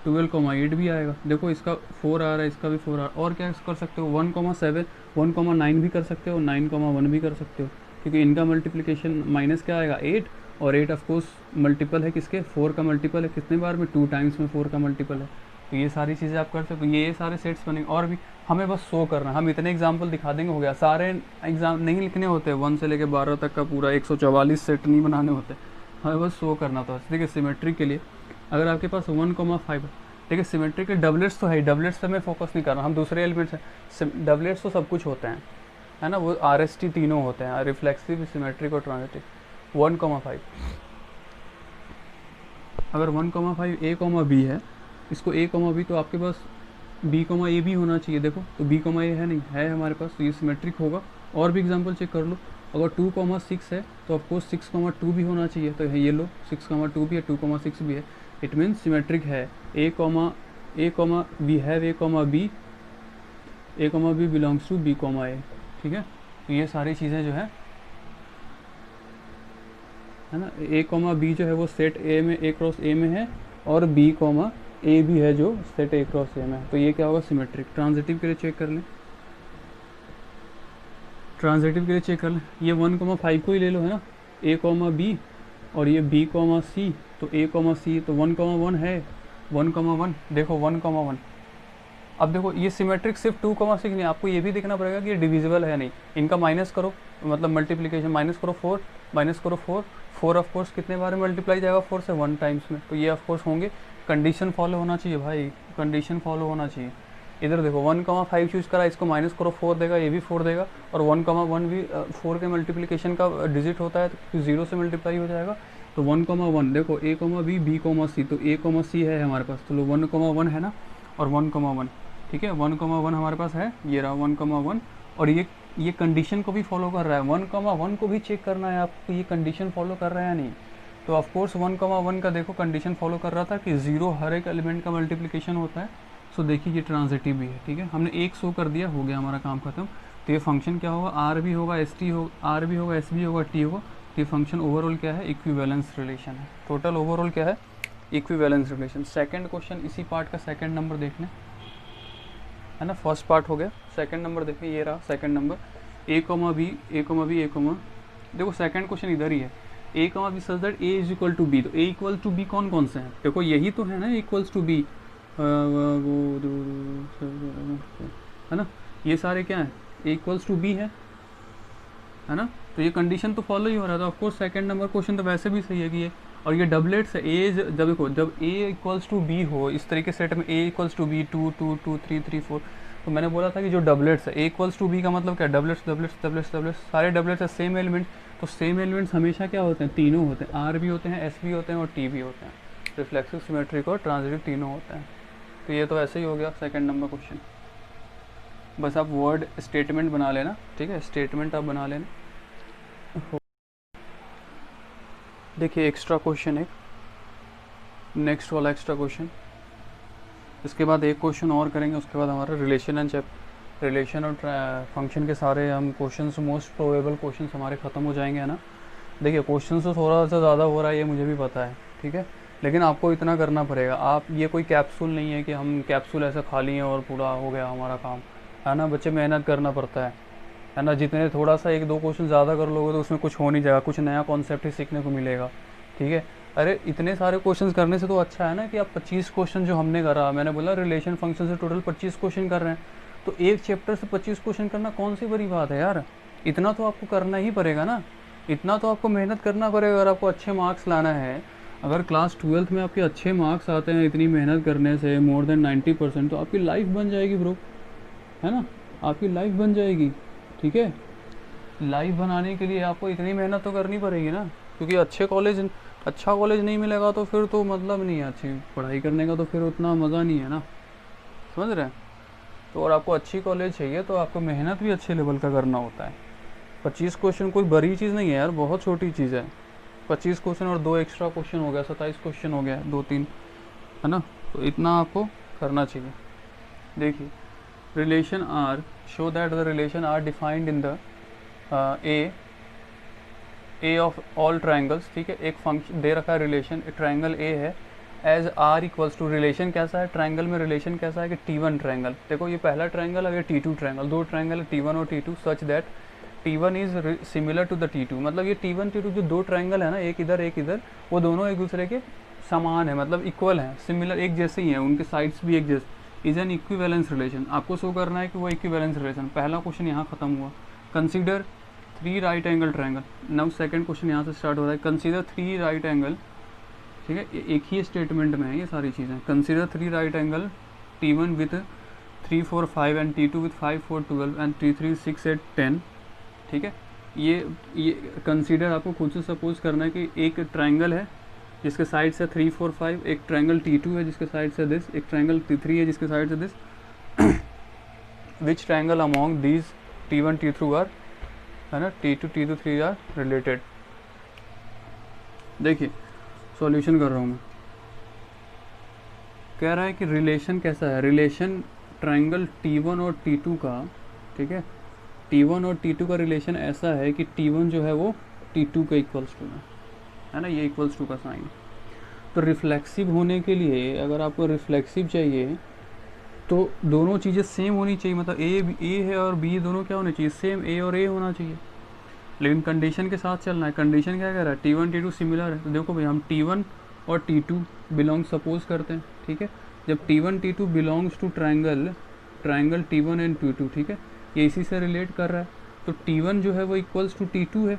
12,8 भी आएगा, देखो इसका 4 आ रहा है, इसका भी 4 आ रहा है। और क्या कर सकते हो, 1,7, 1,9 भी कर सकते हो, 9,1 भी कर सकते हो, क्योंकि इनका मल्टीप्लिकेशन माइनस क्या आएगा 8, और 8 ऑफकोर्स मल्टीपल है किसके, 4 का मल्टीपल है, कितने बार में 2 टाइम्स में 4 का मल्टीपल है। तो ये सारी चीज़ें आप कर सकते हो, ये सारे सेट्स बनेंगे। और भी हमें बस शो करना, हम इतने एग्जाम्पल दिखा देंगे, हो गया। सारे एग्जाम नहीं लिखने होते, 1 से लेकर 12 तक का पूरा 144 सेट नहीं बनाने होते, हमें बस शो करना था। देखिए सिमेट्री के लिए अगर आपके पास 1,5, देखिए सिमेट्री के डबलेट्स तो है, डबलेट्स पे मैं फोकस नहीं कर रहा, हम दूसरे एलिमेंट्स हैं। डबलेट्स तो सब कुछ होते हैं, है ना, वो RST तीनों होते हैं, रिफ्लेक्सिव, सिमेट्रिक और ट्रांजिटिव। 1,5 अगर 1,5 a, b है, इसको a, b, तो आपके पास b, a भी होना चाहिए। देखो तो b, a है नहीं, है हमारे पास, तो ये सिमेट्रिक होगा। और भी एग्जांपल चेक कर लो, अगर 2,6 है तो ऑफकोर्स 6,2 भी होना चाहिए। तो ये लो 6,2 भी है, 2,6 भी है, इट मीन्स सिमेट्रिक है। We have a, b belongs to b, a, ठीक है। तो ये सारी चीज़ें जो है ना, a, b जो है वो सेट a में, a क्रॉस a में है, और b, a भी है जो सेट a क्रॉस a में है। तो ये क्या होगा, सिमेट्रिक। ट्रांजिटिव के लिए चेक कर लें, ट्रांजिटिव के लिए चेक कर लें, ये 1,5 को ही ले लो, है ना, a, b, और ये b, c, तो a, c, तो 1,1 है, 1,1, देखो 1,1। अब देखो ये सिमेट्रिक सिर्फ 2,6 नहीं, आपको ये भी देखना पड़ेगा कि ये डिविजिबल है नहीं। इनका माइनस करो, मतलब मल्टीप्लिकेशन, माइनस करो 4, 4 ऑफ कोर्स कितने बार में मल्टीप्लाई जाएगा 4 से, 1 टाइम्स में। तो ये ऑफ कोर्स होंगे, कंडीशन फॉलो होना चाहिए भाई, कंडीशन फॉलो होना चाहिए। इधर देखो 1,5 चूज करा, इसको माइनस करो 4 देगा, ये भी 4 देगा, और 1,1 भी 4 के मल्टीप्लिकेशन का डिजिट होता है, तो 0 से मल्टीप्लाई हो जाएगा। तो 1,1 देखो a, b, c, तो a, c है हमारे पास, तो 1,1 है ना, और 1,1, ठीक है। 1,1 हमारे पास है, ये रहा 1,1, और ये कंडीशन को भी फॉलो कर रहा है। 1,1 को भी चेक करना है आपको, ये कंडीशन फॉलो कर रहा है या नहीं। तो ऑफकोर्स 1,1 का देखो कंडीशन फॉलो कर रहा था कि 0 हर एक एलिमेंट का मल्टीप्लिकेशन होता है। सो देखिए ये ट्रांजिटिव भी है, ठीक है। हमने एक शो कर दिया, हो गया हमारा काम खत्म। तो ये फंक्शन क्या होगा, आर भी होगा, एस टी हो, आर भी होगा, एस भी होगा, टी होगा। तो ये फंक्शन ओवरऑल क्या है, इक्विवेलेंस रिलेशन है। टोटल ओवरऑल क्या है, इक्विवेलेंस रिलेशन। सेकंड क्वेश्चन इसी पार्ट का सेकंड नंबर देखने, है ना। फर्स्ट पार्ट हो गया, सेकंड नंबर देखें, ये रहा सेकंड नंबर। a, b, देखो सेकंड क्वेश्चन इधर ही है। a, b such that a is equal to b। तो a इक्वल टू b कौन कौन से हैं, देखो यही तो है ना, इक्वल्स टू b, है ना, ये सारे क्या हैं, a इक्वल्स टू b है ना। तो ये कंडीशन तो फॉलो ही हो रहा था। ऑफकोर्स सेकंड नंबर क्वेश्चन तो वैसे भी सही है कि ये, और ये डबलेट्स है। ए जब देखो, जब a इक्वल्स टू b हो, इस तरीके सेट में a इक्वल्स टू b 2 2 2 3 3 4, तो मैंने बोला था कि जो डबलेट्स है, a इक्वल्स टू b का मतलब क्या, डबलेट्स डबलेट्स डबलेट्स डबलेट्स, सारे डबलेट्स है, सेम एलिमेंट। तो सेम एलिमेंट्स हमेशा क्या होते हैं, तीनों होते हैं, r भी होते हैं, s भी होते हैं, और t भी होते हैं। रिफ्लेक्सिव, सिमेट्रिक और ट्रांजिटिव तीनों होते हैं। तो ये तो ऐसे ही हो गया सेकंड नंबर क्वेश्चन। बस आप वर्ड स्टेटमेंट बना लेना, ठीक है, स्टेटमेंट आप बना लेना। देखिए एक्स्ट्रा क्वेश्चन एक, नेक्स्ट वाला एक्स्ट्रा क्वेश्चन, इसके बाद एक क्वेश्चन और करेंगे, उसके बाद हमारा रिलेशन और फंक्शन के सारे हम क्वेश्चंस, मोस्ट प्रोबेबल क्वेश्चंस हमारे ख़त्म हो जाएंगे, है ना। देखिए क्वेश्चन तो थोड़ा सा ज़्यादा हो रहा है, ये मुझे भी पता है, ठीक है, लेकिन आपको इतना करना पड़ेगा। आप, ये कोई कैप्सूल नहीं है कि हम कैप्सूल ऐसा खा लिए और पूरा हो गया हमारा काम, है ना। बच्चे मेहनत करना पड़ता है ना। जितने थोड़ा सा एक दो क्वेश्चन ज़्यादा कर लोगे तो उसमें कुछ हो नहीं जाएगा, कुछ नया कॉन्सेप्ट ही सीखने को मिलेगा, ठीक है। अरे इतने सारे क्वेश्चंस करने से तो अच्छा है ना कि आप 25 क्वेश्चन जो हमने करा, मैंने बोला रिलेशन फंक्शन से टोटल 25 क्वेश्चन कर रहे हैं, तो एक चैप्टर से 25 क्वेश्चन करना कौन सी बड़ी बात है यार। इतना तो आपको करना ही पड़ेगा ना, इतना तो आपको मेहनत करना पड़ेगा अगर आपको अच्छे मार्क्स लाना है। अगर क्लास 12th में आपके अच्छे मार्क्स आते हैं इतनी मेहनत करने से, मोर देन 90%, तो आपकी लाइफ बन जाएगी ब्रो, है ना, आपकी लाइफ बन जाएगी, ठीक है। लाइफ बनाने के लिए आपको इतनी मेहनत तो करनी पड़ेगी ना, क्योंकि अच्छा कॉलेज नहीं मिलेगा तो फिर तो मतलब नहीं है अच्छी पढ़ाई करने का, तो फिर उतना मज़ा नहीं है ना, समझ रहे हैं। तो और आपको अच्छी कॉलेज चाहिए तो आपको मेहनत भी अच्छे लेवल का करना होता है। 25 क्वेश्चन कोई बड़ी चीज़ नहीं है यार, बहुत छोटी चीज़ है। 25 क्वेश्चन और 2 एक्स्ट्रा क्वेश्चन हो गया, 27 क्वेश्चन हो गया, 2-3, है ना। तो इतना आपको करना चाहिए। देखिए relation R, show that the relation R defined in the A of all triangles, ठीक है। एक फंक्शन दे रखा है, रिलेशन ट्राइंगल ए है, as R equals to, relation कैसा है ट्राइंगल में, रिलेशन कैसा है कि T1 ट्राइंगल, देखो ये पहला ट्राइंगल है, ये T2 ट्राइंगल, दो ट्राइंगल है T1 और T2, such that T1 is similar to the T2, मतलब ये T1 T2 जो दो ट्राइंगल है ना, एक इधर, वो दोनों एक दूसरे के समान है, मतलब इक्वल है, सिमिलर, एक जैसे ही है, उनके साइड्स भी एक जैसे, इज एन इक्विवेलेंस रिलेशन। आपको शो करना है कि वो इक्विवेलेंस रिलेशन। पहला क्वेश्चन यहाँ खत्म हुआ। Consider 3 right angle triangle, now second question यहाँ से स्टार्ट हो रहा है। कंसीडर 3 राइट एंगल, ठीक है, एक ही स्टेटमेंट में है ये सारी चीज़ें। Consider 3 right angle T1 with 3, 4, 5 and T2 with 5, 4, 12 and T3, 6, 8, 10, ठीक है। ये कंसीडर आपको खुद से सपोज करना है कि एक ट्राइंगल है जिसके साइड से 3, 4, 5, एक ट्राइंगल T2 है जिसके साइड से दिस, एक ट्राइंगल T3 है जिसके साइड से this, which triangle among these T1, T2 are, है ना, T2, T2, 3 आर रिलेटेड। देखिए सॉल्यूशन कर रहा हूँ मैं। कह रहा है कि रिलेशन कैसा है, रिलेशन ट्राइंगल T1 और T2 का, ठीक है, T1 और T2 का रिलेशन ऐसा है कि T1 जो है वो T2 के इक्वल्स टू है ना, ये इक्वल्स टू का साइन। तो रिफ्लेक्सिव होने के लिए, अगर आपको रिफ्लेक्सिव चाहिए तो दोनों चीज़ें सेम होनी चाहिए, मतलब ए है और बी दोनों क्या होने चाहिए, सेम, ए और ए होना चाहिए। लेकिन कंडीशन के साथ चलना है। कंडीशन क्या कह रहा है, T1 T2 सिमिलर है, तो देखो भाई हम T1 और T2 बिलोंग सपोज करते हैं, ठीक है। जब T1 T2 belongs to triangle T1 and T2, ठीक है, ये इसी से रिलेट कर रहा है, तो T1 जो है वो इक्वल्स टू T2 है।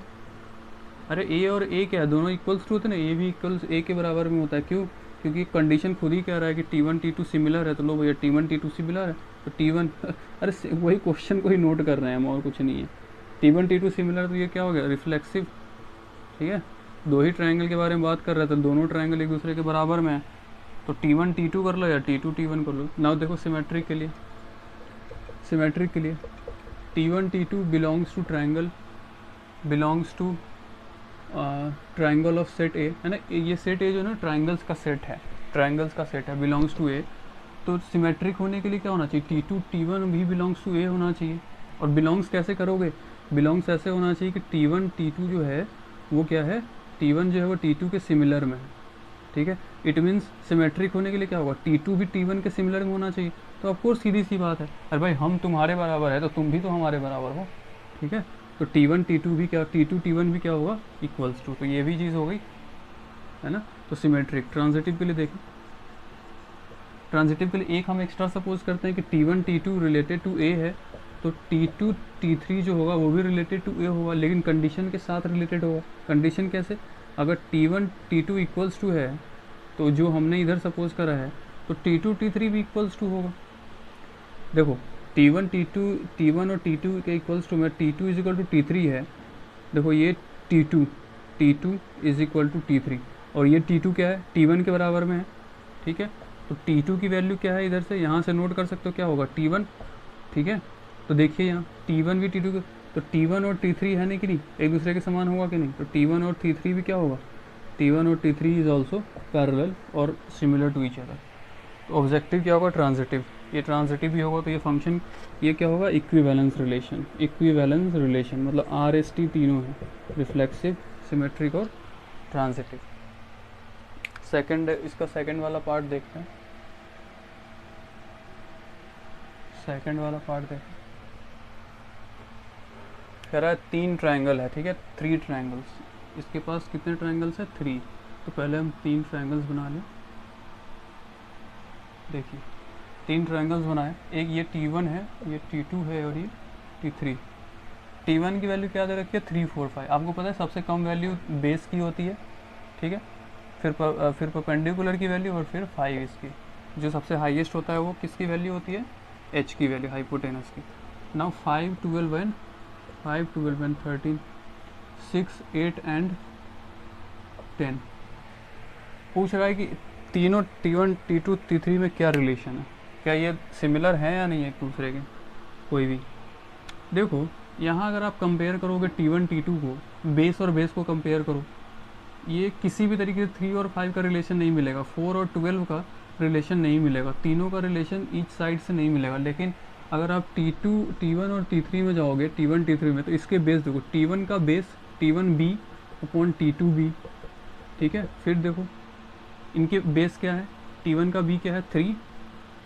अरे ए और ए क्या है, दोनों इक्वल्स टू होते हैं ना, ए भी इक्वल्स ए के बराबर में होता है, क्यों, क्योंकि कंडीशन खुद ही कह रहा है कि T1 T2 सिमिलर है, तो लो भैया T1 T2 सिमिलर है, तो T1 अरे वही क्वेश्चन को ही नोट कर रहे हैं हम, और कुछ नहीं है। T1 T2 सिमिलर, तो ये क्या हो गया, रिफ्लेक्सिव, ठीक है। दो ही ट्राइंगल के बारे में बात कर रहे थे, दोनों ट्राइंगल एक दूसरे के बराबर में है, तो T1 T2 कर लो या T2 T1 कर लो। नाउ देखो सिमेट्रिक के लिए T1 T2 belongs to triangle of set A, है ना, ये सेट ए जो है ना ट्राइंगल्स का सेट है, बिलोंग्स टू ए। तो सिमेट्रिक होने के लिए क्या होना चाहिए, T2 T1 भी बिलोंग्स टू ए होना चाहिए। और बिलोंग्स कैसे करोगे, बिलोंग्स ऐसे होना चाहिए कि T1 T2 जो है वो क्या है, T1 जो है वो T2 के सिमिलर में है, ठीक है। इट मीन्स सिमेट्रिक होने के लिए क्या होगा, T2 भी T1 के सिमिलर में होना चाहिए। तो ऑफकोर्स सीधी सी बात है, अरे भाई हम तुम्हारे बराबर है तो तुम भी तो हमारे बराबर हो, ठीक है। तो T1 T2 भी क्या, T2 T1 भी क्या होगा, इक्वल्स टू, तो ये भी चीज़ हो गई, है ना। तो सिमेट्रिक। ट्रांजिटिव के लिए देखें, ट्रांजिटिव के लिए एक हम एक्स्ट्रा सपोज करते हैं कि T1 T2 रिलेटेड टू ए है, तो T2 T3 जो होगा वो भी रिलेटेड टू ए होगा, लेकिन कंडीशन के साथ रिलेटेड होगा। कंडीशन कैसे, अगर T1 T2 इक्वल्स टू है तो जो हमने इधर सपोज करा है तो T2 T3 भी इक्वल्स टू होगा। देखो T1 और T2 के इक्वल्स टू में T2 is equal to T3 है, देखो ये T2 is equal to T3, और ये T2 क्या है, T1 के बराबर में है, ठीक है। तो T2 की वैल्यू क्या है, इधर से यहाँ से नोट कर सकते हो क्या होगा, T1, ठीक है। तो देखिए यहाँ T1 भी T2 तो T1 और T3 है नहीं कि नहीं, एक दूसरे के समान होगा कि नहीं, तो T1 और T3 भी क्या होगा, T1 और T3 इज ऑल्सो पैरेलल और सिमिलर टू ईच अदर। तो ऑब्जेक्टिव क्या होगा, ट्रांजिटिव, ये ट्रांजिटिव भी होगा तो ये फंक्शन ये क्या होगा, इक्विवेलेंस रिलेशन। इक्विवेलेंस रिलेशन मतलब RST तीनों है, रिफ्लेक्सिव, सिमेट्रिक और ट्रांजिटिव। सेकंड, इसका सेकंड वाला पार्ट देखते हैं। सेकंड वाला पार्ट देखते हैं, कह रहा है 3 ट्रायंगल है, ठीक है, 3 ट्रायंगल्स। इसके पास कितने ट्रायंगल्स है, 3। तो पहले हम 3 ट्रायंगल्स बना लें। देखिए 3 ट्रायंगल्स बनाए, एक ये T1 है, ये T2 है और ये T3। T1 की वैल्यू क्या दे रखी है, 3 4 5। आपको पता है सबसे कम वैल्यू बेस की होती है, ठीक है, फिर परपेंडिकुलर की वैल्यू और फिर 5 इसकी। जो सबसे हाईएस्ट होता है वो किसकी वैल्यू होती है, h की वैल्यू, हाइपोटेनस की। नाउ 5 12 एंड 5 12 एंड 13 6 8 एंड 10 पूछ रहा है कि तीनों T1 T2 T3 में क्या रिलेशन है, क्या ये सिमिलर है या नहीं एक दूसरे के, कोई भी। देखो यहाँ अगर आप कंपेयर करोगे T1 T2 को, बेस और बेस को कंपेयर करो, ये किसी भी तरीके से 3 और 5 का रिलेशन नहीं मिलेगा, 4 और 12 का रिलेशन नहीं मिलेगा, तीनों का रिलेशन ईच साइड से नहीं मिलेगा। लेकिन अगर आप T1 और T3 में जाओगे, T1 T3 में, तो इसके बेस देखो, T1 का बेस T1B अपॉन T2B, ठीक है। फिर देखो इनके बेस क्या है, T1 का B क्या है 3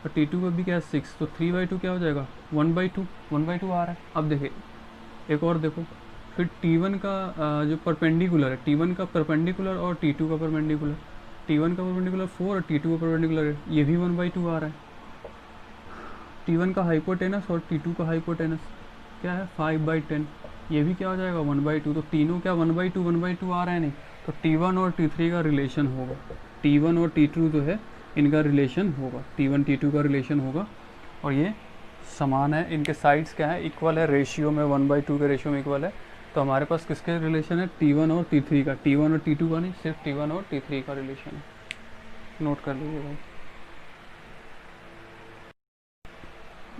और T2 का B क्या है 6, तो 3/2 क्या हो जाएगा 1/2, 1/2 आ रहा है। अब देखिए एक और देखो, फिर T1 का जो परपेंडिकुलर है, T1 का परपेंडिकुलर और T2 का परपेंडिकुलर, T1 का परपेंडिकुलर 4 और T2 का परपेंडिकुलर है, ये भी 1/2 आ रहा है। T1 का हाइपोटेनस और T2 का हाइपोटेनस क्या है 5/10, ये भी क्या हो जाएगा 1/2। तो तीनों क्या 1/2 आ रहे हैं नहीं, तो T1 और T3 का रिलेशन होगा, T1 और T2 जो है इनका रिलेशन होगा, T1 T2 का रिलेशन होगा, और ये समान है, इनके साइड्स क्या है, इक्वल है, रेशियो में 1/2 के रेशियो में इक्वल है। तो हमारे पास किसके रिलेशन है, T1 और T3 का, T1 और T2 का नहीं, सिर्फ T1 और T3 का रिलेशन है। नोट कर लीजिए भाई।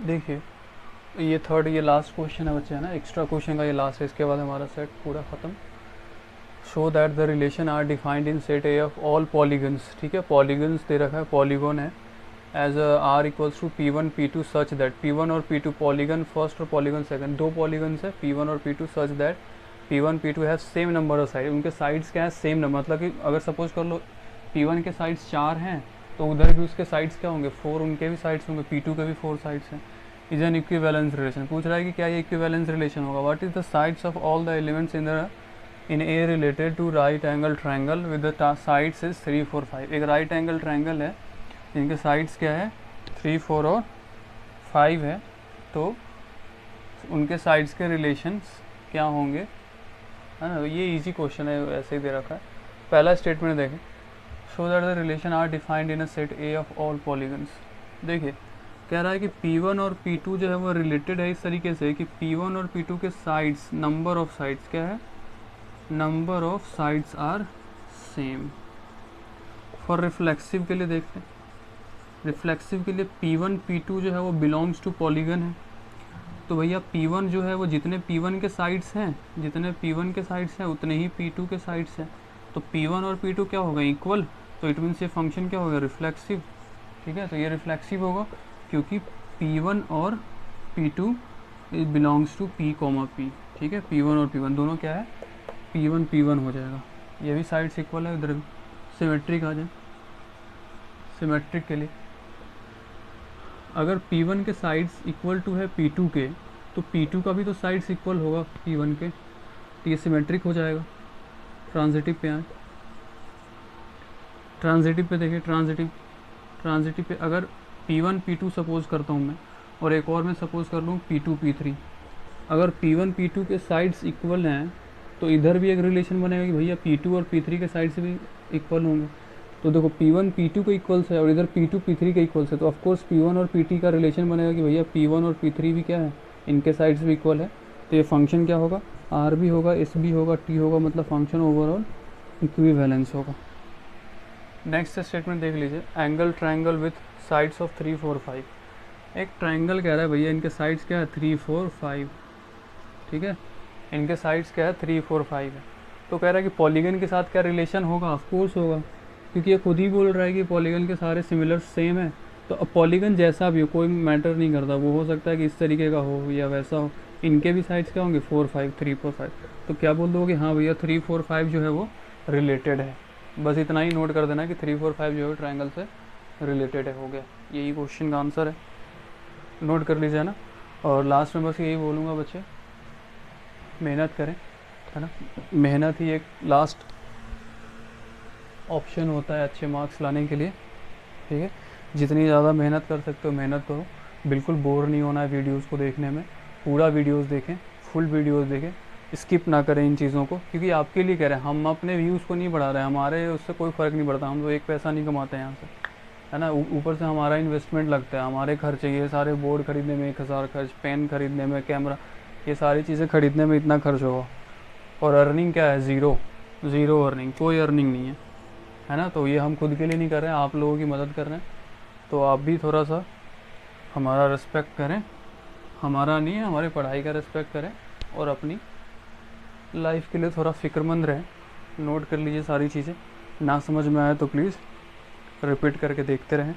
देखिए ये थर्ड, ये लास्ट क्वेश्चन है बच्चे, है ना, एक्स्ट्रा क्वेश्चन का ये लास्ट है, इसके बाद हमारा सेट पूरा ख़त्म। Show that the relation R defined in set A of all polygons, ठीक है, पॉलीगन्स दे रखा है, पॉलीगॉन है, as R equals to P1 P2 such that P1 और P2 पॉलीगन फर्स्ट और पॉलीगन सेकंड, 2 पॉलीगन्स है P1 और P2 such that P1 P2 have same number of side, उनके साइड्स क्या है सेम नंबर, मतलब कि अगर सपोज कर लो P1 के साइड्स 4 हैं तो उधर भी उसके साइड्स क्या होंगे 4, उनके भी साइड्स होंगे, P2 के भी 4 साइड्स हैं। इज एन इक्विवेलेंस रिलेशन, पूछ रहा है कि क्या ये इक्विवेलेंस रिलेशन होगा। What is the sides of all the elements in A related to right angle triangle with the sides is 3 4 5। एक राइट एंगल ट्रायंगल है, इनके साइड्स क्या है 3 4 और 5 है, तो उनके साइड्स के रिलेशंस क्या होंगे, है ना। ये इजी क्वेश्चन है, ऐसे ही दे रखा है। पहला स्टेटमेंट देखें, show that the relation R defined in a set A of all polygons. देखिए कह रहा है कि P1 और P2 जो है वो रिलेटेड है इस तरीके से कि P1 और P2 के साइड्स, नंबर ऑफ साइड्स क्या है, number of sides are same. For reflexive के लिए देखते हैं, रिफ्लेक्सिव के लिए P1 P2 जो है वो बिलोंग्स टू पॉलीगन है, तो भैया P1 जो है वो जितने P1 के साइड्स हैं, जितने P1 के साइड्स हैं उतने ही P2 के साइड्स हैं, तो P1 और P2 क्या होगा इक्वल, तो इट मीन्स ये फंक्शन क्या होगा रिफ्लेक्सिव, ठीक है। तो ये रिफ्लेक्सिव होगा क्योंकि P1 और P2 belongs to P, P, ठीक है, P1 और P1 दोनों क्या है P1 P1 हो जाएगा, ये भी साइड्स इक्वल है, इधर भी सिमेट्रिक आ जाए। सिमेट्रिक के लिए अगर P1 के साइड्स इक्वल टू है P2 के, तो P2 का भी तो साइड्स इक्वल होगा P1 के, तो ये सिमेट्रिक हो जाएगा। ट्रांजिटिव पे आए, ट्रांजिटिव पे देखिए, ट्रांजिटिव पे अगर P1 P2 सपोज करता हूँ मैं, और एक और मैं सपोज कर लूँ P2 P3, अगर P1 P2 के साइड्स इक्वल हैं तो इधर भी एक रिलेशन बनेगा कि भैया P2 और P3 के साइड से भी इक्वल होंगे। तो देखो P1 P2 के इक्वल्स है और इधर P2 P3 के इक्वल्स है, तो ऑफकोर्स P1 और P3 का रिलेशन बनेगा कि भैया P1 और P3 भी क्या है, इनके साइड्स भी इक्वल है। तो ये फंक्शन क्या होगा, R भी होगा, S भी होगा, T होगा, मतलब फंक्शन ओवरऑल इक्विवेलेंस होगा। नेक्स्ट स्टेटमेंट देख लीजिए, angle triangle with sides of 3 4 5। एक ट्रायंगल कह रहा है भैया इनके साइड्स क्या है 3 4 5, ठीक है, इनके साइड्स क्या है 3 4 5 है। तो कह रहा है कि पॉलीगन के साथ क्या रिलेशन होगा, ऑफ कोर्स होगा, क्योंकि ये खुद ही बोल रहा है कि पॉलीगन के सारे सिमिलर सेम है। तो अब पॉलीगन जैसा भी हो कोई मैटर नहीं करता, वो हो सकता है कि इस तरीके का हो या वैसा हो, इनके भी साइड्स क्या होंगे 4 5 3 4 5। तो क्या बोल दोगे, हाँ भैया 3 4 5 जो है वो रिलेटेड है। बस इतना ही नोट कर देना कि 3 4 5 जो है ट्रायंगल से रिलेटेड है, हो गया, यही क्वेश्चन का आंसर है, नोट कर लीजिए ना। और लास्ट में बस यही बोलूँगा बच्चे, मेहनत करें, है ना, मेहनत ही एक लास्ट ऑप्शन होता है अच्छे मार्क्स लाने के लिए, ठीक है। जितनी ज़्यादा मेहनत कर सकते हो मेहनत करो, बिल्कुल बोर नहीं होना है वीडियोस को देखने में, पूरा वीडियोस देखें, फुल वीडियोस देखें, स्किप ना करें इन चीज़ों को, क्योंकि आपके लिए कह रहे हैं, हम अपने व्यूज़ को नहीं बढ़ा रहे हैं, हमारे उससे कोई फ़र्क नहीं पड़ता, हम तो एक पैसा नहीं कमाते हैं यहाँ से, है ना। ऊपर से हमारा इन्वेस्टमेंट लगता है, हमारे खर्चे, ये सारे बोर्ड खरीदने में 1000 खर्च, पेन खरीदने में, कैमरा, ये सारी चीज़ें खरीदने में इतना खर्च होगा, और अर्निंग क्या है, ज़ीरो, ज़ीरो अर्निंग, कोई अर्निंग नहीं है ना। तो ये हम खुद के लिए नहीं कर रहे हैं, आप लोगों की मदद कर रहे हैं, तो आप भी थोड़ा सा हमारा रिस्पेक्ट करें, हमारा नहीं है, हमारी पढ़ाई का रिस्पेक्ट करें, और अपनी लाइफ के लिए थोड़ा फ़िक्रमंद रहें। नोट कर लीजिए सारी चीज़ें, ना समझ में आए तो प्लीज़ रिपीट करके देखते रहें।